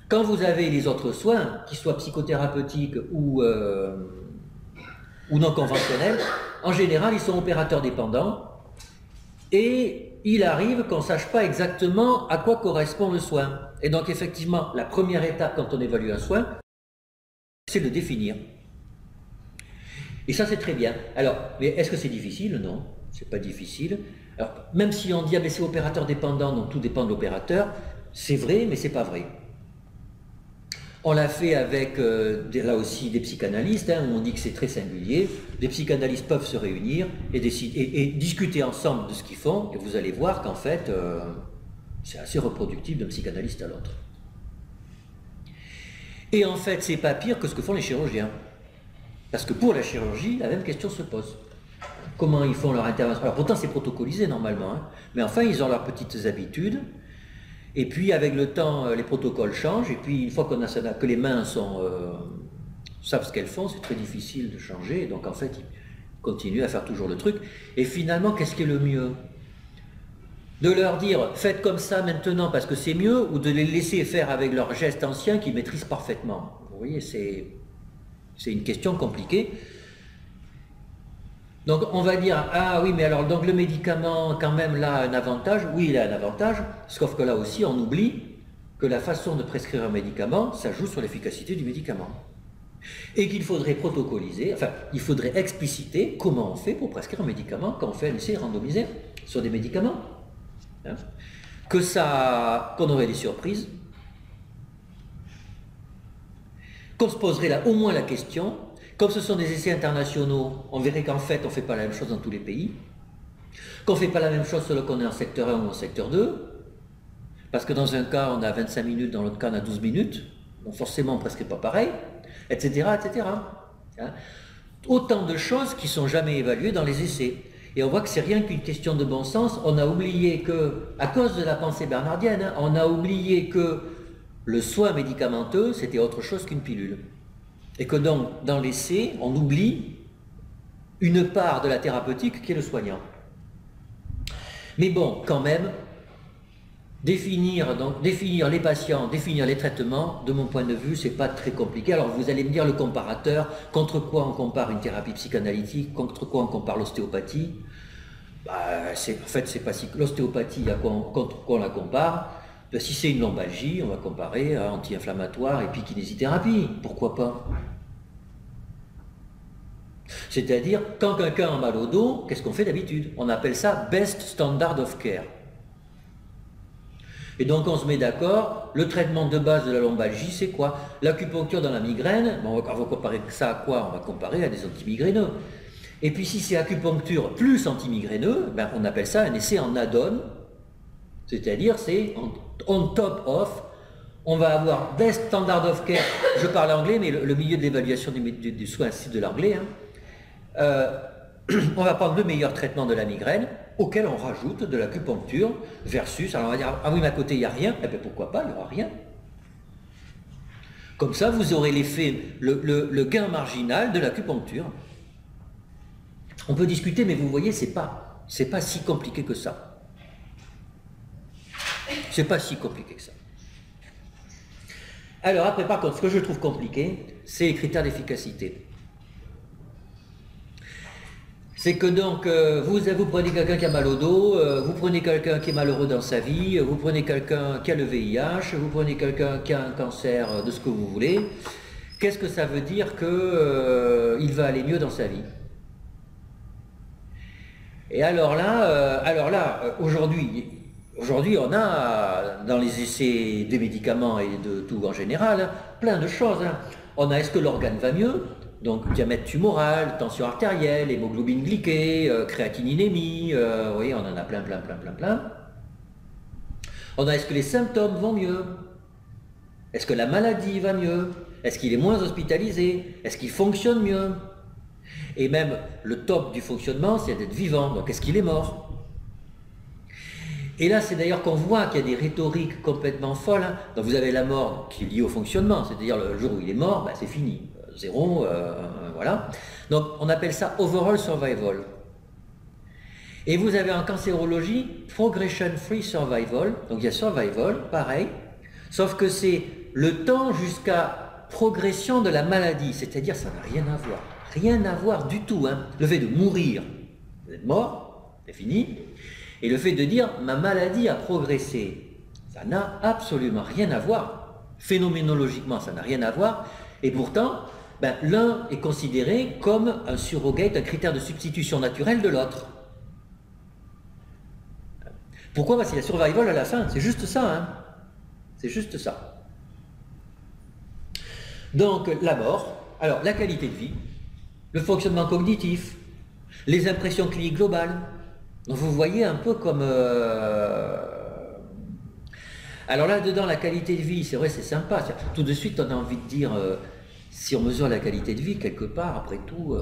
Quand vous avez les autres soins, qu'ils soient psychothérapeutiques ou non conventionnels, en général, ils sont opérateurs dépendants et il arrive qu'on ne sache pas exactement à quoi correspond le soin. Et donc, effectivement, la première étape quand on évalue un soin, c'est de définir. Et ça, c'est très bien. Alors, mais est-ce que c'est difficile? Non, c'est pas difficile. Alors, même si on dit, ah, c'est opérateur dépendant, donc tout dépend de l'opérateur, c'est vrai, mais c'est pas vrai. On l'a fait avec, là aussi, des psychanalystes, hein, où on dit que c'est très singulier. Des psychanalystes peuvent se réunir et discuter ensemble de ce qu'ils font, et vous allez voir qu'en fait, c'est assez reproductible d'un psychanalyste à l'autre. Et en fait, c'est pas pire que ce que font les chirurgiens. Parce que pour la chirurgie, la même question se pose. Comment ils font leur intervention? Alors pourtant, c'est protocolisé normalement, hein, mais enfin, ils ont leurs petites habitudes. Et puis, avec le temps, les protocoles changent. Et puis, une fois que les mains savent ce qu'elles font, c'est très difficile de changer. Donc, en fait, ils continuent à faire toujours le truc. Et finalement, qu'est-ce qui est le mieux? De leur dire, faites comme ça maintenant parce que c'est mieux, ou de les laisser faire avec leurs gestes anciens qu'ils maîtrisent parfaitement? Vous voyez, c'est une question compliquée. Donc on va dire, ah oui, mais alors donc le médicament quand même là a un avantage. Oui, il a un avantage, sauf que là aussi on oublie que la façon de prescrire un médicament, ça joue sur l'efficacité du médicament. Et qu'il faudrait protocoliser, enfin il faudrait expliciter comment on fait pour prescrire un médicament quand on fait un essai randomisé sur des médicaments. Hein, qu'on aurait des surprises, qu'on se poserait là au moins la question. Comme ce sont des essais internationaux, on verrait qu'en fait, on ne fait pas la même chose dans tous les pays, qu'on ne fait pas la même chose selon qu'on est en secteur 1 ou en secteur 2, parce que dans un cas, on a 25 minutes, dans l'autre cas, on a 12 minutes, donc forcément, on ne prescrit pas pareil, etc., etc. Hein? Autant de choses qui ne sont jamais évaluées dans les essais. Et on voit que c'est rien qu'une question de bon sens. On a oublié que, à cause de la pensée bernardienne, hein, on a oublié que le soin médicamenteux, c'était autre chose qu'une pilule. Et que donc, dans l'essai, on oublie une part de la thérapeutique qui est le soignant. Mais bon, quand même, définir les patients, définir les traitements, de mon point de vue, c'est pas très compliqué. Alors vous allez me dire le comparateur, contre quoi on compare une thérapie psychanalytique, contre quoi on compare l'ostéopathie. En fait, c'est pas si l'ostéopathie, contre quoi on la compare. Si c'est une lombalgie, on va comparer à anti-inflammatoire et puis kinésithérapie. Pourquoi pas? C'est-à-dire, quand quelqu'un a mal au dos, qu'est-ce qu'on fait d'habitude? On appelle ça best standard of care. Et donc on se met d'accord, le traitement de base de la lombalgie, c'est quoi? L'acupuncture dans la migraine, bon, on va comparer ça à quoi? On va comparer à des antimigraineux. Et puis si c'est acupuncture plus antimigraineux, ben, on appelle ça un essai en add-on, c'est-à-dire c'est on top of, on va avoir best standard of care, je parle anglais, mais le milieu de l'évaluation du soin, c'est de l'anglais, hein. On va prendre le meilleur traitement de la migraine, auquel on rajoute de l'acupuncture, versus, alors on va dire, ah oui, mais à côté, il n'y a rien, eh bien pourquoi pas, il n'y aura rien. Comme ça, vous aurez l'effet, le gain marginal de l'acupuncture. On peut discuter, mais vous voyez, c'est pas si compliqué que ça. C'est pas si compliqué que ça. Alors après, par contre, ce que je trouve compliqué, c'est les critères d'efficacité. C'est que donc, vous prenez quelqu'un qui a mal au dos, vous prenez quelqu'un qui est malheureux dans sa vie, vous prenez quelqu'un qui a le VIH, vous prenez quelqu'un qui a un cancer, de ce que vous voulez. Qu'est-ce que ça veut dire qu'il va aller mieux dans sa vie? Et alors là, aujourd'hui, on a, dans les essais des médicaments et de tout en général, hein, plein de choses. Hein. On a, est-ce que l'organe va mieux? Donc diamètre tumoral, tension artérielle, hémoglobine glyquée, créatininémie, vous voyez, on en a plein. On a, est-ce que les symptômes vont mieux? Est-ce que la maladie va mieux? Est-ce qu'il est moins hospitalisé? Est-ce qu'il fonctionne mieux? Et même le top du fonctionnement, c'est d'être vivant, donc est-ce qu'il est mort? Et là, c'est d'ailleurs qu'on voit qu'il y a des rhétoriques complètement folles. Hein. Donc vous avez la mort qui est liée au fonctionnement, c'est-à-dire le jour où il est mort, ben, c'est fini. Zéro, voilà. Donc on appelle ça overall survival. Et vous avez en cancérologie progression free survival, donc il y a survival, pareil, sauf que c'est le temps jusqu'à progression de la maladie, c'est-à-dire ça n'a rien à voir du tout. Hein. Le fait de mourir, vous êtes mort, c'est fini, et le fait de dire ma maladie a progressé, ça n'a absolument rien à voir. Phénoménologiquement, ça n'a rien à voir, et pourtant, ben, l'un est considéré comme un surrogate, un critère de substitution naturelle de l'autre. Pourquoi? Parce qu'il y a survival à la fin, c'est juste ça. Hein. C'est juste ça. Donc, la mort, alors la qualité de vie, le fonctionnement cognitif, les impressions cliniques globales. Donc, vous voyez un peu comme... Alors là-dedans, la qualité de vie, c'est vrai, c'est sympa. Tout de suite, on a envie de dire... Si on mesure la qualité de vie, quelque part, après tout,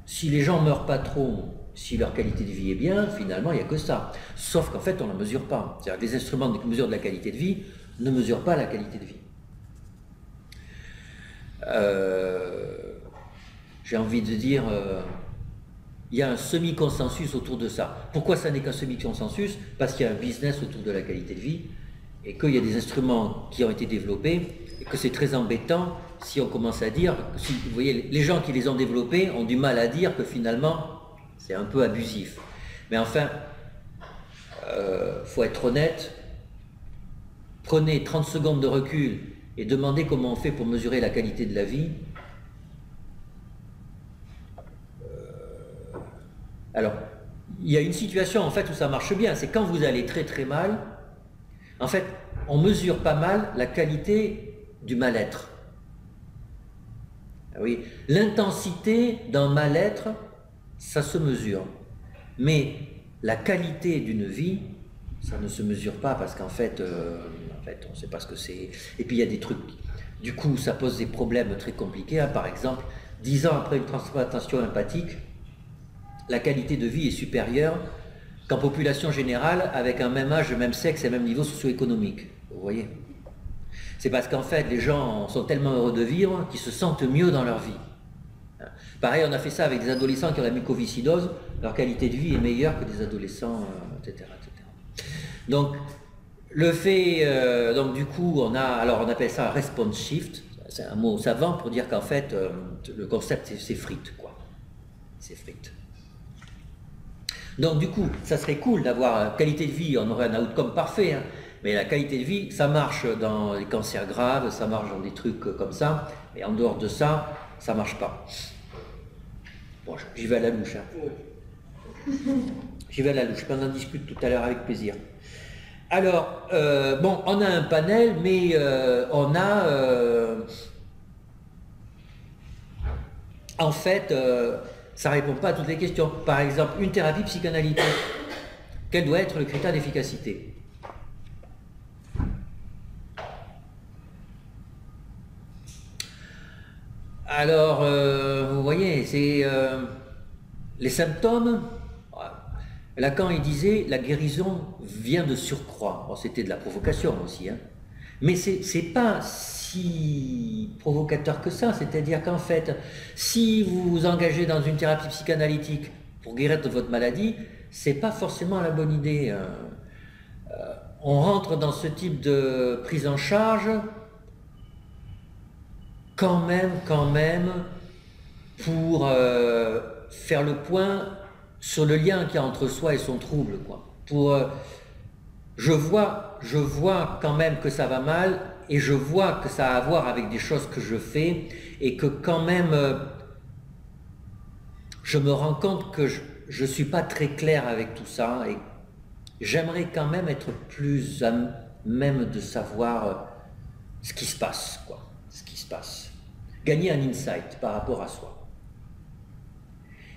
si les gens ne meurent pas trop, si leur qualité de vie est bien, finalement, il n'y a que ça. Sauf qu'en fait, on ne la mesure pas. C'est-à-dire que les instruments de mesure de la qualité de vie ne mesurent pas la qualité de vie. J'ai envie de dire, il y a un semi-consensus autour de ça. Pourquoi ça n'est qu'un semi-consensus? Parce qu'il y a un business autour de la qualité de vie et qu'il y a des instruments qui ont été développés et que c'est très embêtant si on commence à dire, si, vous voyez, les gens qui les ont développés ont du mal à dire que finalement c'est un peu abusif. Mais enfin, faut être honnête, prenez 30 secondes de recul et demandez comment on fait pour mesurer la qualité de la vie. Alors, il y a une situation en fait où ça marche bien, c'est quand vous allez très très mal, en fait, on mesure pas mal la qualité du mal-être. Oui, l'intensité d'un mal-être, ça se mesure. Mais la qualité d'une vie, ça ne se mesure pas parce qu'en fait, on ne sait pas ce que c'est. Et puis il y a des trucs, du coup, ça pose des problèmes très compliqués. Hein. Par exemple, 10 ans après une transplantation hépatique, la qualité de vie est supérieure qu'en population générale avec un même âge, même sexe et même niveau socio-économique. Vous voyez? C'est parce qu'en fait, les gens sont tellement heureux de vivre qu'ils se sentent mieux dans leur vie. Pareil, on a fait ça avec des adolescents qui ont la mucoviscidose, leur qualité de vie est meilleure que des adolescents, etc., etc. Donc, le fait, donc du coup, on appelle ça un response shift, c'est un mot savant pour dire qu'en fait, le concept c'est frites, quoi. C'est frites. Donc du coup, ça serait cool d'avoir qualité de vie, on aurait un outcome parfait, hein, mais la qualité de vie, ça marche dans les cancers graves, ça marche dans des trucs comme ça, mais en dehors de ça, ça marche pas. Bon, j'y vais à la louche. Hein. J'y vais à la louche, on en discute tout à l'heure avec plaisir. Alors, bon, on a un panel, mais on a, en fait, ça ne répond pas à toutes les questions. Par exemple, une thérapie psychanalytique, quel doit être le critère d'efficacité? Alors, vous voyez, c'est les symptômes. Lacan, il disait, la guérison vient de surcroît. Bon, c'était de la provocation aussi, hein. Mais c'est pas si provocateur que ça. C'est-à-dire qu'en fait, si vous vous engagez dans une thérapie psychanalytique pour guérir de votre maladie, c'est pas forcément la bonne idée. On rentre dans ce type de prise en charge quand même, pour faire le point sur le lien qu'il y a entre soi et son trouble, quoi. Je vois quand même que ça va mal, et je vois que ça a à voir avec des choses que je fais, et que quand même, je me rends compte que je ne suis pas très clair avec tout ça, et j'aimerais quand même être plus à même de savoir ce qui se passe, quoi. Ce qui se passe. Gagner un insight par rapport à soi.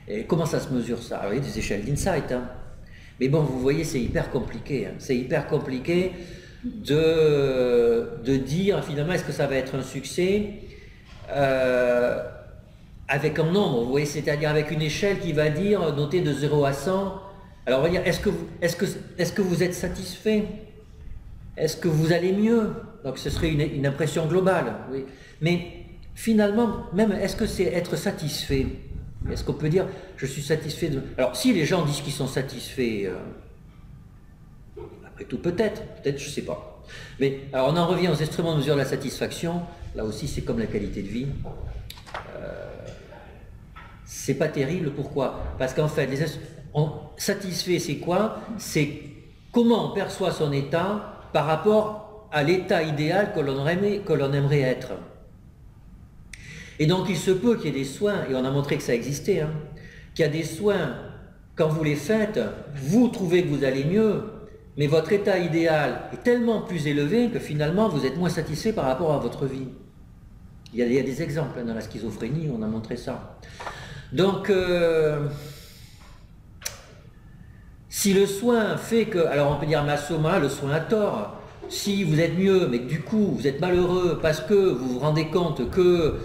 Et comment ça se mesure ça? Alors il y a des échelles d'insight, hein. Mais bon, vous voyez, c'est hyper compliqué, hein. C'est hyper compliqué de dire finalement est-ce que ça va être un succès avec un nombre, vous voyez, c'est-à-dire avec une échelle qui va dire noter de 0 à 100. Alors on va dire est-ce que vous êtes satisfait? Est-ce que vous allez mieux? Donc ce serait une impression globale, oui. Mais finalement, même est-ce que c'est être satisfait? Est-ce qu'on peut dire je suis satisfait de... Alors si les gens disent qu'ils sont satisfaits, après tout peut-être, je sais pas. Mais alors on en revient aux instruments de mesure de la satisfaction. Là aussi c'est comme la qualité de vie. C'est pas terrible, pourquoi? Parce qu'en fait, satisfait c'est quoi? C'est comment on perçoit son état par rapport à l'état idéal que l'on aimerait être. Et donc il se peut qu'il y ait des soins, et on a montré que ça existait, hein, qu'il y a des soins, quand vous les faites, vous trouvez que vous allez mieux, mais votre état idéal est tellement plus élevé que finalement vous êtes moins satisfait par rapport à votre vie. Il y a des exemples, hein, dans la schizophrénie, on a montré ça. Donc, si le soin fait que, alors on peut dire Massoma, le soin a tort, si vous êtes mieux, mais que du coup vous êtes malheureux parce que vous vous rendez compte que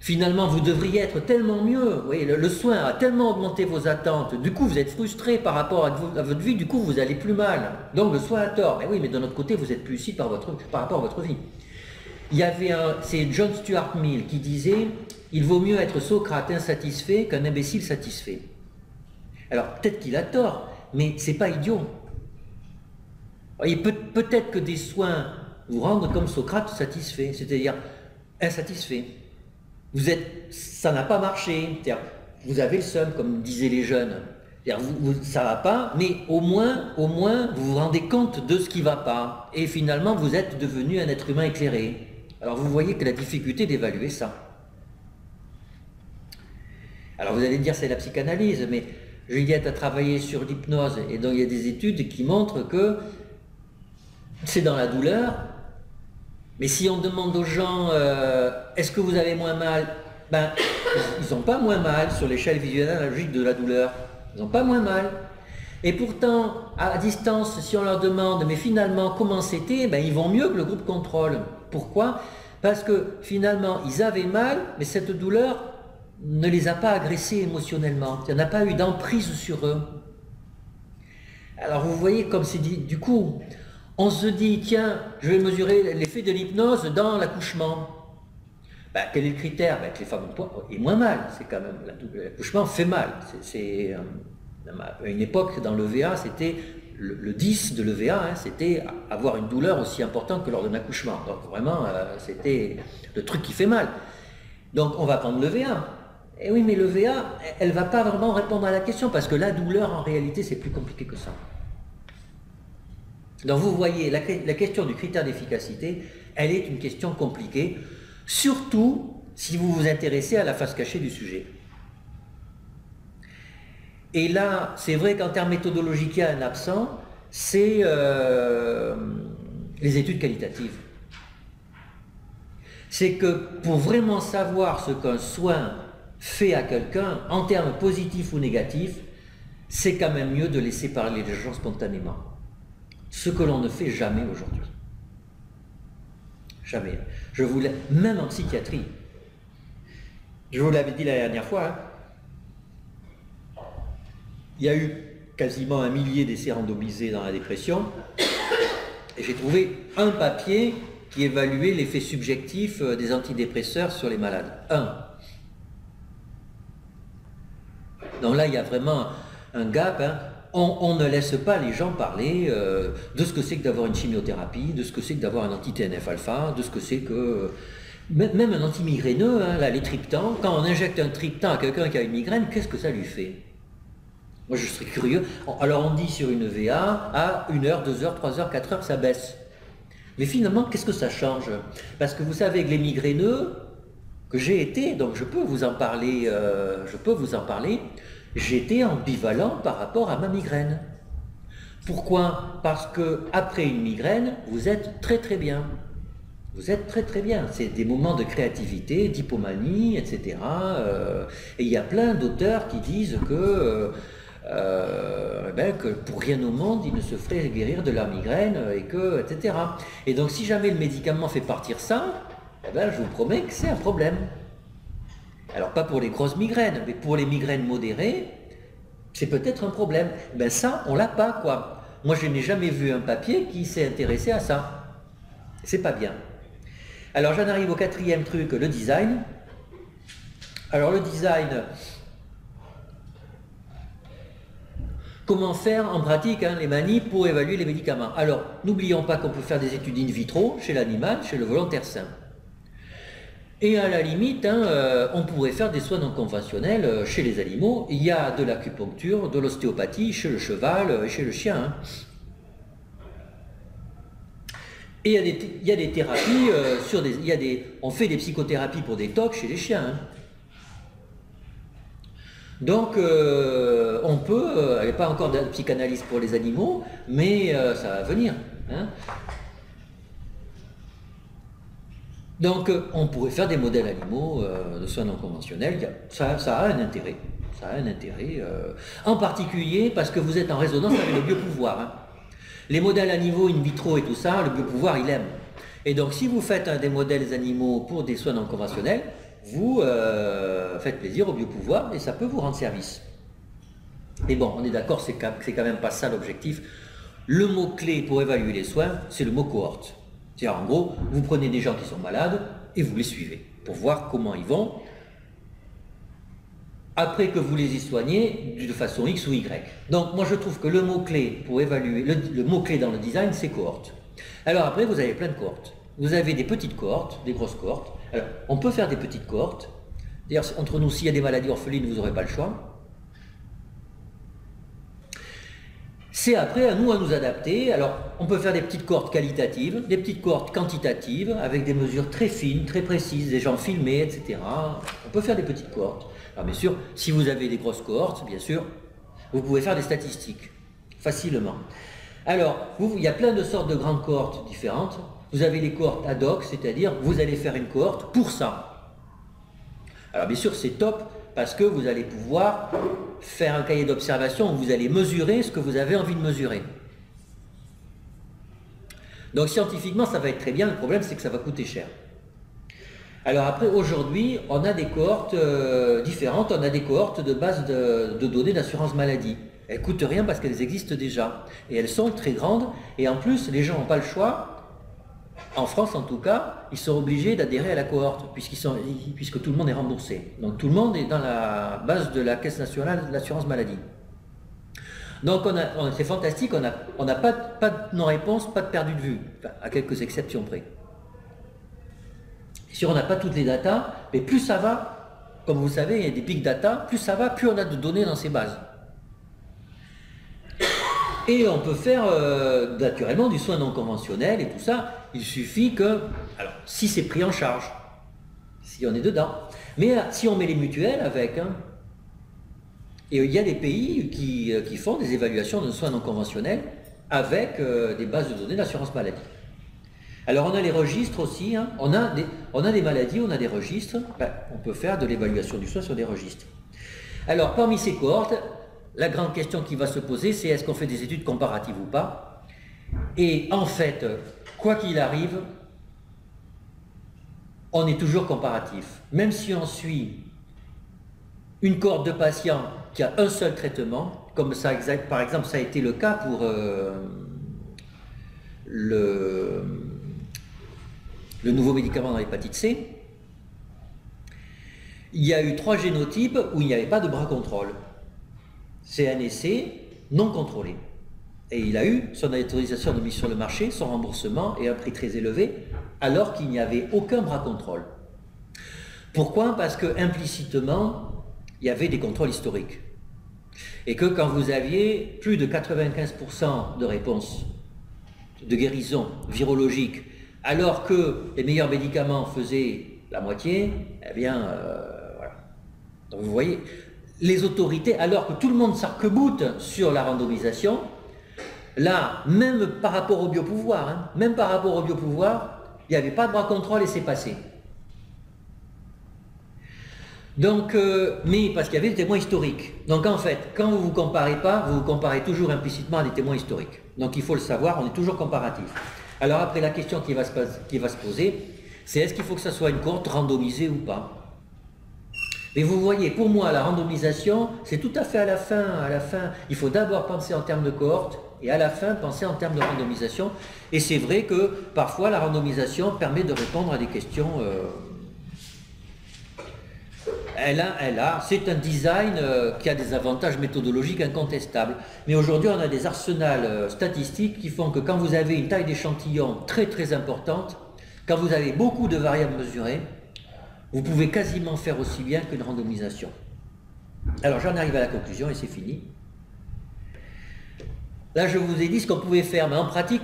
finalement vous devriez être tellement mieux, vous voyez, le soin a tellement augmenté vos attentes, du coup vous êtes frustré par rapport à votre vie, du coup vous allez plus mal, donc le soin a tort. Mais oui, mais d'un autre côté vous êtes plus lucide par rapport à votre vie. C'est John Stuart Mill qui disait « Il vaut mieux être Socrate insatisfait qu'un imbécile satisfait ». Alors peut-être qu'il a tort, mais c'est pas idiot. Peut-être que des soins vous rendent comme Socrate satisfait, c'est-à-dire insatisfait. Ça n'a pas marché, vous avez le seum, comme disaient les jeunes. Ça va pas, mais au moins vous vous rendez compte de ce qui va pas, et finalement vous êtes devenu un être humain éclairé. Alors vous voyez que la difficulté d'évaluer ça. Alors vous allez dire c'est la psychanalyse, mais Juliette a travaillé sur l'hypnose, et donc il y a des études qui montrent que c'est dans la douleur. Mais si on demande aux gens est-ce que vous avez moins mal, ben ils n'ont pas moins mal sur l'échelle visuelle analogique de la douleur. Ils n'ont pas moins mal. Et pourtant, à distance, si on leur demande mais finalement comment c'était, ben ils vont mieux que le groupe contrôle. Pourquoi? Parce que finalement ils avaient mal, mais cette douleur ne les a pas agressés émotionnellement. Il n'y en a pas eu d'emprise sur eux. Alors vous voyez comme c'est dit, du coup, on se dit, tiens, je vais mesurer l'effet de l'hypnose dans l'accouchement. Ben, quel est le critère? Ben, que les femmes aient moins mal. C'est quand même, l'accouchement fait mal. À une époque, dans l'EVA, c'était le 10 de l'EVA, hein, c'était avoir une douleur aussi importante que lors d'un accouchement. Donc vraiment, c'était le truc qui fait mal. Donc on va prendre l'EVA. Et oui, mais l'EVA, elle ne va pas vraiment répondre à la question, parce que la douleur, en réalité, c'est plus compliqué que ça. Donc vous voyez, la question du critère d'efficacité, elle est une question compliquée, surtout si vous vous intéressez à la face cachée du sujet. Et là, c'est vrai qu'en termes méthodologiques, il y a un absent, c'est les études qualitatives. C'est que pour vraiment savoir ce qu'un soin fait à quelqu'un, en termes positifs ou négatifs, c'est quand même mieux de laisser parler les gens spontanément. Ce que l'on ne fait jamais aujourd'hui. Jamais. Même en psychiatrie. Je vous l'avais dit la dernière fois, hein, il y a eu quasiment 1 millier d'essais randomisés dans la dépression, et j'ai trouvé un papier qui évaluait l'effet subjectif des antidépresseurs sur les malades. Un. Donc là, il y a vraiment un gap. Hein. On ne laisse pas les gens parler de ce que c'est que d'avoir une chimiothérapie, de ce que c'est que d'avoir un anti-TNF-alpha, de ce que c'est que... Même un anti-migraineux, hein, là, les triptans, quand on injecte un triptan à quelqu'un qui a une migraine, qu'est-ce que ça lui fait? Moi, je serais curieux. Alors, on dit sur une VA, à 1 heure, 2 heures, 3 heures, 4 heures, ça baisse. Mais finalement, qu'est-ce que ça change? Parce que vous savez que les migraineux, que j'ai été, donc je peux vous en parler, j'étais ambivalent par rapport à ma migraine. Pourquoi? Parce que après une migraine, vous êtes très très bien. Vous êtes très très bien. C'est des moments de créativité, d'hypomanie, etc. Et il y a plein d'auteurs qui disent que pour rien au monde, ils ne se feraient guérir de leur migraine, etc. Et donc si jamais le médicament fait partir ça, je vous promets que c'est un problème. Alors pas pour les grosses migraines, mais pour les migraines modérées, c'est peut-être un problème. Ça, on l'a pas, quoi. Moi, je n'ai jamais vu un papier qui s'est intéressé à ça. C'est pas bien. Alors j'en arrive au 4e truc, le design. Alors le design, comment faire en pratique les manips pour évaluer les médicaments? Alors n'oublions pas qu'on peut faire des études in vitro chez l'animal, chez le volontaire sain. Et à la limite, on pourrait faire des soins non conventionnels chez les animaux. Il y a de l'acupuncture, de l'ostéopathie chez le cheval et chez le chien. Et il y a des thérapies, on fait des psychothérapies pour des TOC chez les chiens. Donc, on peut, il n'y a pas encore de psychanalyse pour les animaux, mais ça va venir. Donc, on pourrait faire des modèles animaux de soins non conventionnels. Ça a un intérêt. Ça a un intérêt, en particulier parce que vous êtes en résonance avec le biopouvoir. Les modèles animaux in vitro et tout ça, le biopouvoir, il aime. Et donc, si vous faites des modèles animaux pour des soins non conventionnels, vous faites plaisir au biopouvoir et ça peut vous rendre service. Mais bon, on est d'accord, c'est quand même pas ça l'objectif. Le mot-clé pour évaluer les soins, c'est le mot cohorte. C'est-à-dire, en gros, vous prenez des gens qui sont malades et vous les suivez pour voir comment ils vont après que vous les y soignez de façon X ou Y. Donc, moi, je trouve que le mot-clé pour évaluer, le mot-clé dans le design, c'est cohorte. Alors après, vous avez plein de cohortes. Vous avez des petites cohortes, des grosses cohortes. Alors, on peut faire des petites cohortes. D'ailleurs, entre nous, s'il y a des maladies orphelines, vous n'aurez pas le choix. C'est après à nous adapter. Alors, on peut faire des petites cohortes qualitatives, des petites cohortes quantitatives, avec des mesures très fines, très précises, des gens filmés, etc. On peut faire des petites cohortes. Alors, bien sûr, si vous avez des grosses cohortes, bien sûr, vous pouvez faire des statistiques, facilement. Alors, il y a plein de sortes de grandes cohortes différentes. Vous avez les cohortes ad hoc, c'est-à-dire, vous allez faire une cohorte pour ça. Alors, bien sûr, c'est top, parce que vous allez pouvoir faire un cahier d'observation où vous allez mesurer ce que vous avez envie de mesurer. Donc scientifiquement, ça va être très bien, le problème c'est que ça va coûter cher. Alors après, aujourd'hui, on a des cohortes différentes, on a des cohortes de base de données d'assurance maladie. Elles ne coûtent rien parce qu'elles existent déjà. Et elles sont très grandes, et en plus, les gens n'ont pas le choix. En France, en tout cas, ils sont obligés d'adhérer à la cohorte, puisque tout le monde est remboursé. Donc tout le monde est dans la base de la Caisse nationale de l'assurance maladie. Donc c'est fantastique, on n'a pas de non-réponse, pas de perdu de vue, enfin, à quelques exceptions près. Et si on n'a pas toutes les datas, mais plus ça va, comme vous savez, il y a des big data, plus ça va, plus on a de données dans ces bases. Et on peut faire naturellement du soin non conventionnel et tout ça. Il suffit que, alors si c'est pris en charge, si on est dedans, mais si on met les mutuelles avec, et il y a des pays qui font des évaluations de soins non conventionnels avec des bases de données d'assurance maladie. Alors on a les registres aussi, hein. On a des maladies, on a des registres, on peut faire de l'évaluation du soin sur des registres. Alors parmi ces cohortes, la grande question qui va se poser, c'est est-ce qu'on fait des études comparatives ou pas? Et en fait, quoi qu'il arrive, on est toujours comparatif. Même si on suit une cohorte de patients qui a un seul traitement, comme ça, par exemple, ça a été le cas pour le nouveau médicament dans l'hépatite C, il y a eu 3 génotypes où il n'y avait pas de bras contrôle. CNEC non contrôlé. Et il a eu son autorisation de mise sur le marché, son remboursement et un prix très élevé, alors qu'il n'y avait aucun bras contrôle. Pourquoi? Parce que implicitement, il y avait des contrôles historiques. Et que quand vous aviez plus de 95% de réponse de guérison virologique, alors que les meilleurs médicaments faisaient la moitié, eh bien, voilà. Donc vous voyez, les autorités, alors que tout le monde s'arc-boute sur la randomisation, là, même par rapport au biopouvoir, hein, même par rapport au biopouvoir, il n'y avait pas de bras contrôle et c'est passé. Donc, mais parce qu'il y avait des témoins historiques. Donc en fait, quand vous ne vous comparez pas, vous vous comparez toujours implicitement à des témoins historiques. Donc il faut le savoir, on est toujours comparatif. Alors après, la question qui va se poser, c'est est-ce qu'il faut que ça soit une cohorte randomisée ou pas? Mais vous voyez, pour moi, la randomisation, c'est tout à fait à la fin. Il faut d'abord penser en termes de cohorte et à la fin, penser en termes de randomisation. Et c'est vrai que parfois, la randomisation permet de répondre à des questions... c'est un design qui a des avantages méthodologiques incontestables. Mais aujourd'hui, on a des arsenals statistiques qui font que quand vous avez une taille d'échantillon très très importante, quand vous avez beaucoup de variables mesurées, vous pouvez quasiment faire aussi bien qu'une randomisation. Alors j'en arrive à la conclusion et c'est fini. Là, je vous ai dit ce qu'on pouvait faire, mais en pratique,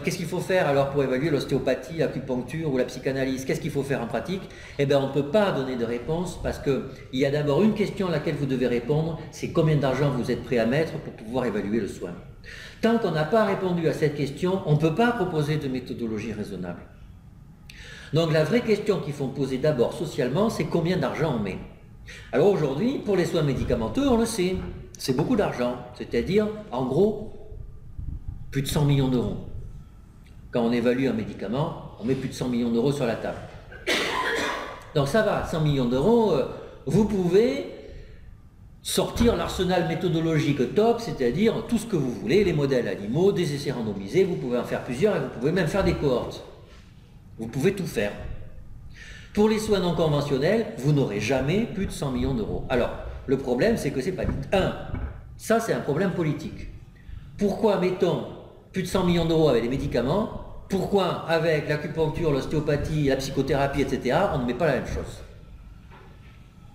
qu'est-ce qu'il faut faire alors pour évaluer l'ostéopathie, l'acupuncture ou la psychanalyse? Qu'est-ce qu'il faut faire en pratique? Eh bien, on ne peut pas donner de réponse parce qu'il y a d'abord une question à laquelle vous devez répondre, c'est combien d'argent vous êtes prêt à mettre pour pouvoir évaluer le soin. Tant qu'on n'a pas répondu à cette question, on ne peut pas proposer de méthodologie raisonnable. Donc la vraie question qu'il faut poser d'abord socialement, c'est combien d'argent on met. Alors aujourd'hui, pour les soins médicamenteux, on le sait. C'est beaucoup d'argent, c'est-à-dire, en gros, plus de 100 millions d'euros. Quand on évalue un médicament, on met plus de 100 millions d'euros sur la table. Donc ça va, 100 millions d'euros, vous pouvez sortir l'arsenal méthodologique top, c'est-à-dire tout ce que vous voulez, les modèles animaux, des essais randomisés, vous pouvez en faire plusieurs et vous pouvez même faire des cohortes. Vous pouvez tout faire. Pour les soins non conventionnels, vous n'aurez jamais plus de 100 millions d'euros. Alors, le problème, c'est que c'est pas dit. Ça c'est un problème politique. Pourquoi mettons plus de 100 millions d'euros avec les médicaments? Pourquoi avec l'acupuncture, l'ostéopathie, la psychothérapie, etc., on ne met pas la même chose?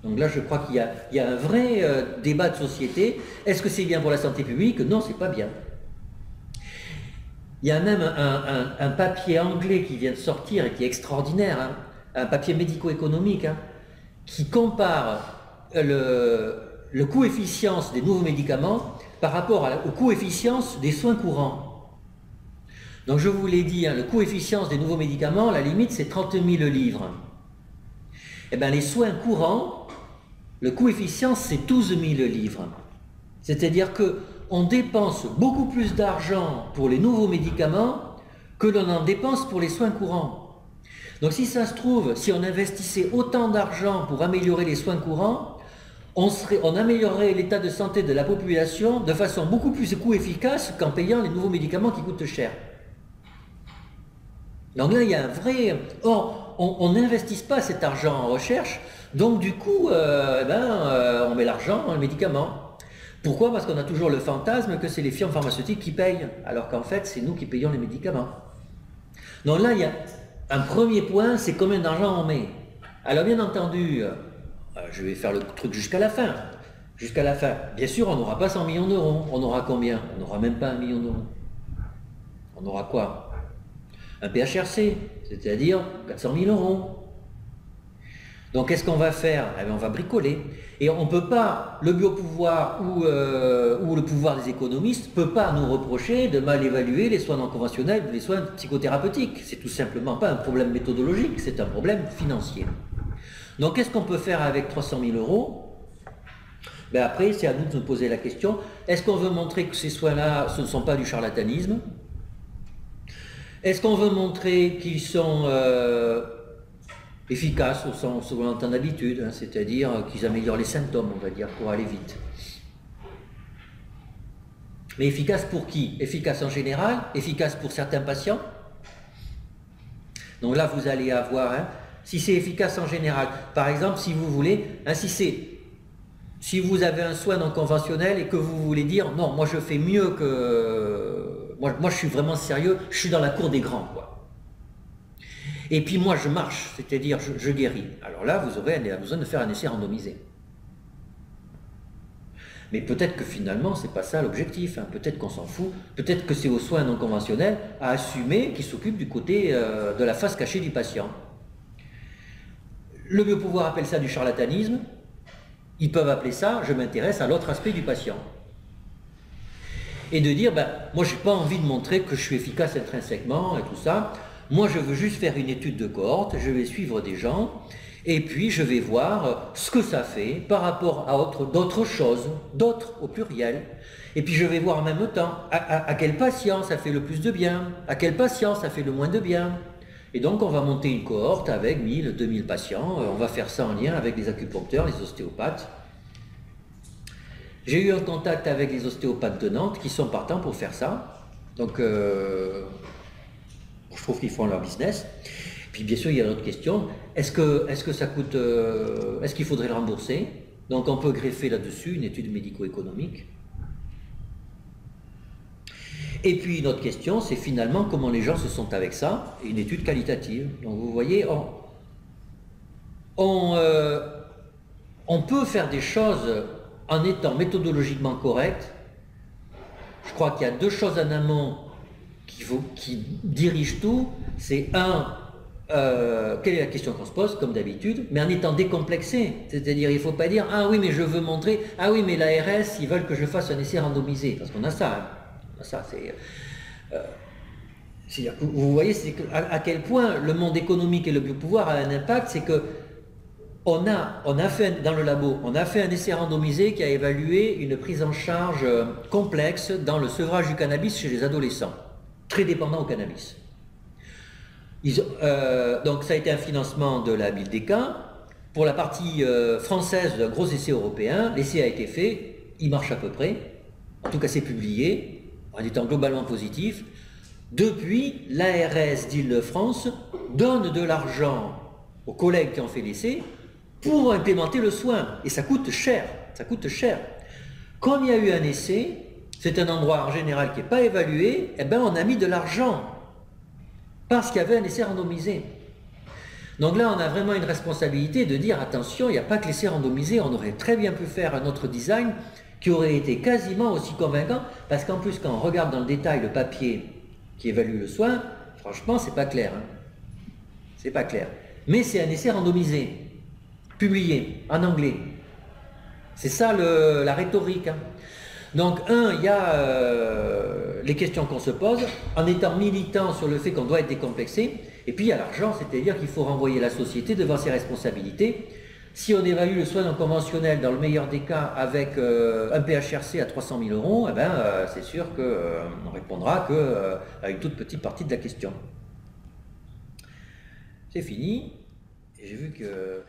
Donc là, je crois qu'il y a un vrai débat de société. Est-ce que c'est bien pour la santé publique? Non, c'est pas bien. Il y a même un papier anglais qui vient de sortir et qui est extraordinaire, hein, un papier médico-économique, hein, qui compare le coût-efficience des nouveaux médicaments par rapport au coût-efficience des soins courants. Donc je vous l'ai dit, hein, le coût-efficience des nouveaux médicaments, la limite c'est 30 000 livres. Eh bien les soins courants, le coût-efficience c'est 12 000 livres. C'est-à-dire qu'on dépense beaucoup plus d'argent pour les nouveaux médicaments que l'on en dépense pour les soins courants. Donc si ça se trouve, si on investissait autant d'argent pour améliorer les soins courants, on améliorerait l'état de santé de la population de façon beaucoup plus coût-efficace qu'en payant les nouveaux médicaments qui coûtent cher. Donc là, il y a un vrai... Or, on n'investit pas cet argent en recherche, donc du coup, on met l'argent dans le médicament. Pourquoi? Parce qu'on a toujours le fantasme que c'est les firmes pharmaceutiques qui payent, alors qu'en fait, c'est nous qui payons les médicaments. Donc là, il y a un premier point, c'est combien d'argent on met. Alors bien entendu, je vais faire le truc jusqu'à la fin. Jusqu'à la fin. Bien sûr, on n'aura pas 100 millions d'euros. On aura combien? On n'aura même pas 1 million d'euros. On aura quoi? Un PHRC, c'est-à-dire 400 000 euros. Donc qu'est-ce qu'on va faire? Eh bien, on va bricoler. Et on ne peut pas, le biopouvoir ou le pouvoir des économistes ne peut pas nous reprocher de mal évaluer les soins non conventionnels ou les soins psychothérapeutiques. C'est tout simplement pas un problème méthodologique, c'est un problème financier. Donc qu'est-ce qu'on peut faire avec 300 000 euros? Ben après, c'est à nous de nous poser la question, est-ce qu'on veut montrer que ces soins-là, ce ne sont pas du charlatanisme? Est-ce qu'on veut montrer qu'ils sont efficaces au sens où on entend d'habitude, hein, c'est-à-dire qu'ils améliorent les symptômes, on va dire, pour aller vite? Mais efficaces pour qui? Efficaces en général? Efficaces pour certains patients? Donc là, vous allez avoir, hein, si c'est efficace en général, par exemple, si vous voulez, hein, si vous avez un soin non conventionnel et que vous voulez dire, non, moi je fais mieux que... Moi je suis vraiment sérieux, je suis dans la cour des grands, quoi. Et puis moi je marche, c'est-à-dire je guéris. Alors là, vous aurez besoin de faire un essai randomisé. Mais peut-être que finalement, c'est pas ça l'objectif, hein. Peut-être qu'on s'en fout, peut-être que c'est aux soins non conventionnels à assumer qui s'occupent du côté de la face cachée du patient. Le biopouvoir appelle ça du charlatanisme. Ils peuvent appeler ça, je m'intéresse à l'autre aspect du patient. Et de dire, ben, moi je n'ai pas envie de montrer que je suis efficace intrinsèquement et tout ça. Moi je veux juste faire une étude de cohorte, je vais suivre des gens, et puis je vais voir ce que ça fait par rapport à d'autres choses, d'autres au pluriel. Et puis je vais voir en même temps à quel patient ça fait le plus de bien, à quel patient ça fait le moins de bien. Et donc on va monter une cohorte avec 1000, 2000 patients, on va faire ça en lien avec les acupuncteurs, les ostéopathes. J'ai eu un contact avec les ostéopathes de Nantes qui sont partants pour faire ça. Donc je trouve qu'ils font leur business. Puis bien sûr il y a d'autres questions. Est-ce que ça coûte, est-ce qu'il faudrait le rembourser? Donc on peut greffer là-dessus une étude médico-économique. Et puis une autre question, c'est finalement comment les gens se sentent avec ça, et une étude qualitative. Donc vous voyez, on peut faire des choses en étant méthodologiquement correct. Je crois qu'il y a deux choses en amont qui dirigent tout. C'est quelle est la question qu'on se pose, comme d'habitude, mais en étant décomplexé. C'est-à-dire, il ne faut pas dire, ah oui, mais je veux montrer, ah oui, mais l'ARS, ils veulent que je fasse un essai randomisé, parce qu'on a ça, hein. Ça, vous voyez à quel point le monde économique et le biopouvoir a un impact, c'est que on a fait dans le labo, on a fait un essai randomisé qui a évalué une prise en charge complexe dans le sevrage du cannabis chez les adolescents, très dépendants au cannabis. Donc ça a été un financement de la BILDECA. Pour la partie française d'un gros essai européen, l'essai a été fait, il marche à peu près, en tout cas c'est publié, en étant globalement positif. Depuis, l'ARS d'Île-de-France donne de l'argent aux collègues qui ont fait l'essai pour implémenter le soin. Et ça coûte cher, ça coûte cher. Comme il y a eu un essai, c'est un endroit en général qui n'est pas évalué, eh ben on a mis de l'argent parce qu'il y avait un essai randomisé. Donc là, on a vraiment une responsabilité de dire, attention, il n'y a pas que l'essai randomisé, on aurait très bien pu faire un autre design qui aurait été quasiment aussi convaincant, parce qu'en plus, quand on regarde dans le détail le papier qui évalue le soin, franchement, c'est pas clair. Hein. C'est pas clair. Mais c'est un essai randomisé, publié en anglais. C'est ça la rhétorique. Hein. Donc, il y a les questions qu'on se pose, en étant militant sur le fait qu'on doit être décomplexé, et puis il y a l'argent, c'est-à-dire qu'il faut renvoyer la société devant ses responsabilités. Si on évalue le soin non conventionnel, dans le meilleur des cas, avec un PHRC à 300 000 euros, eh ben, c'est sûr qu'on répondra qu'à une toute petite partie de la question. C'est fini, et j'ai vu que...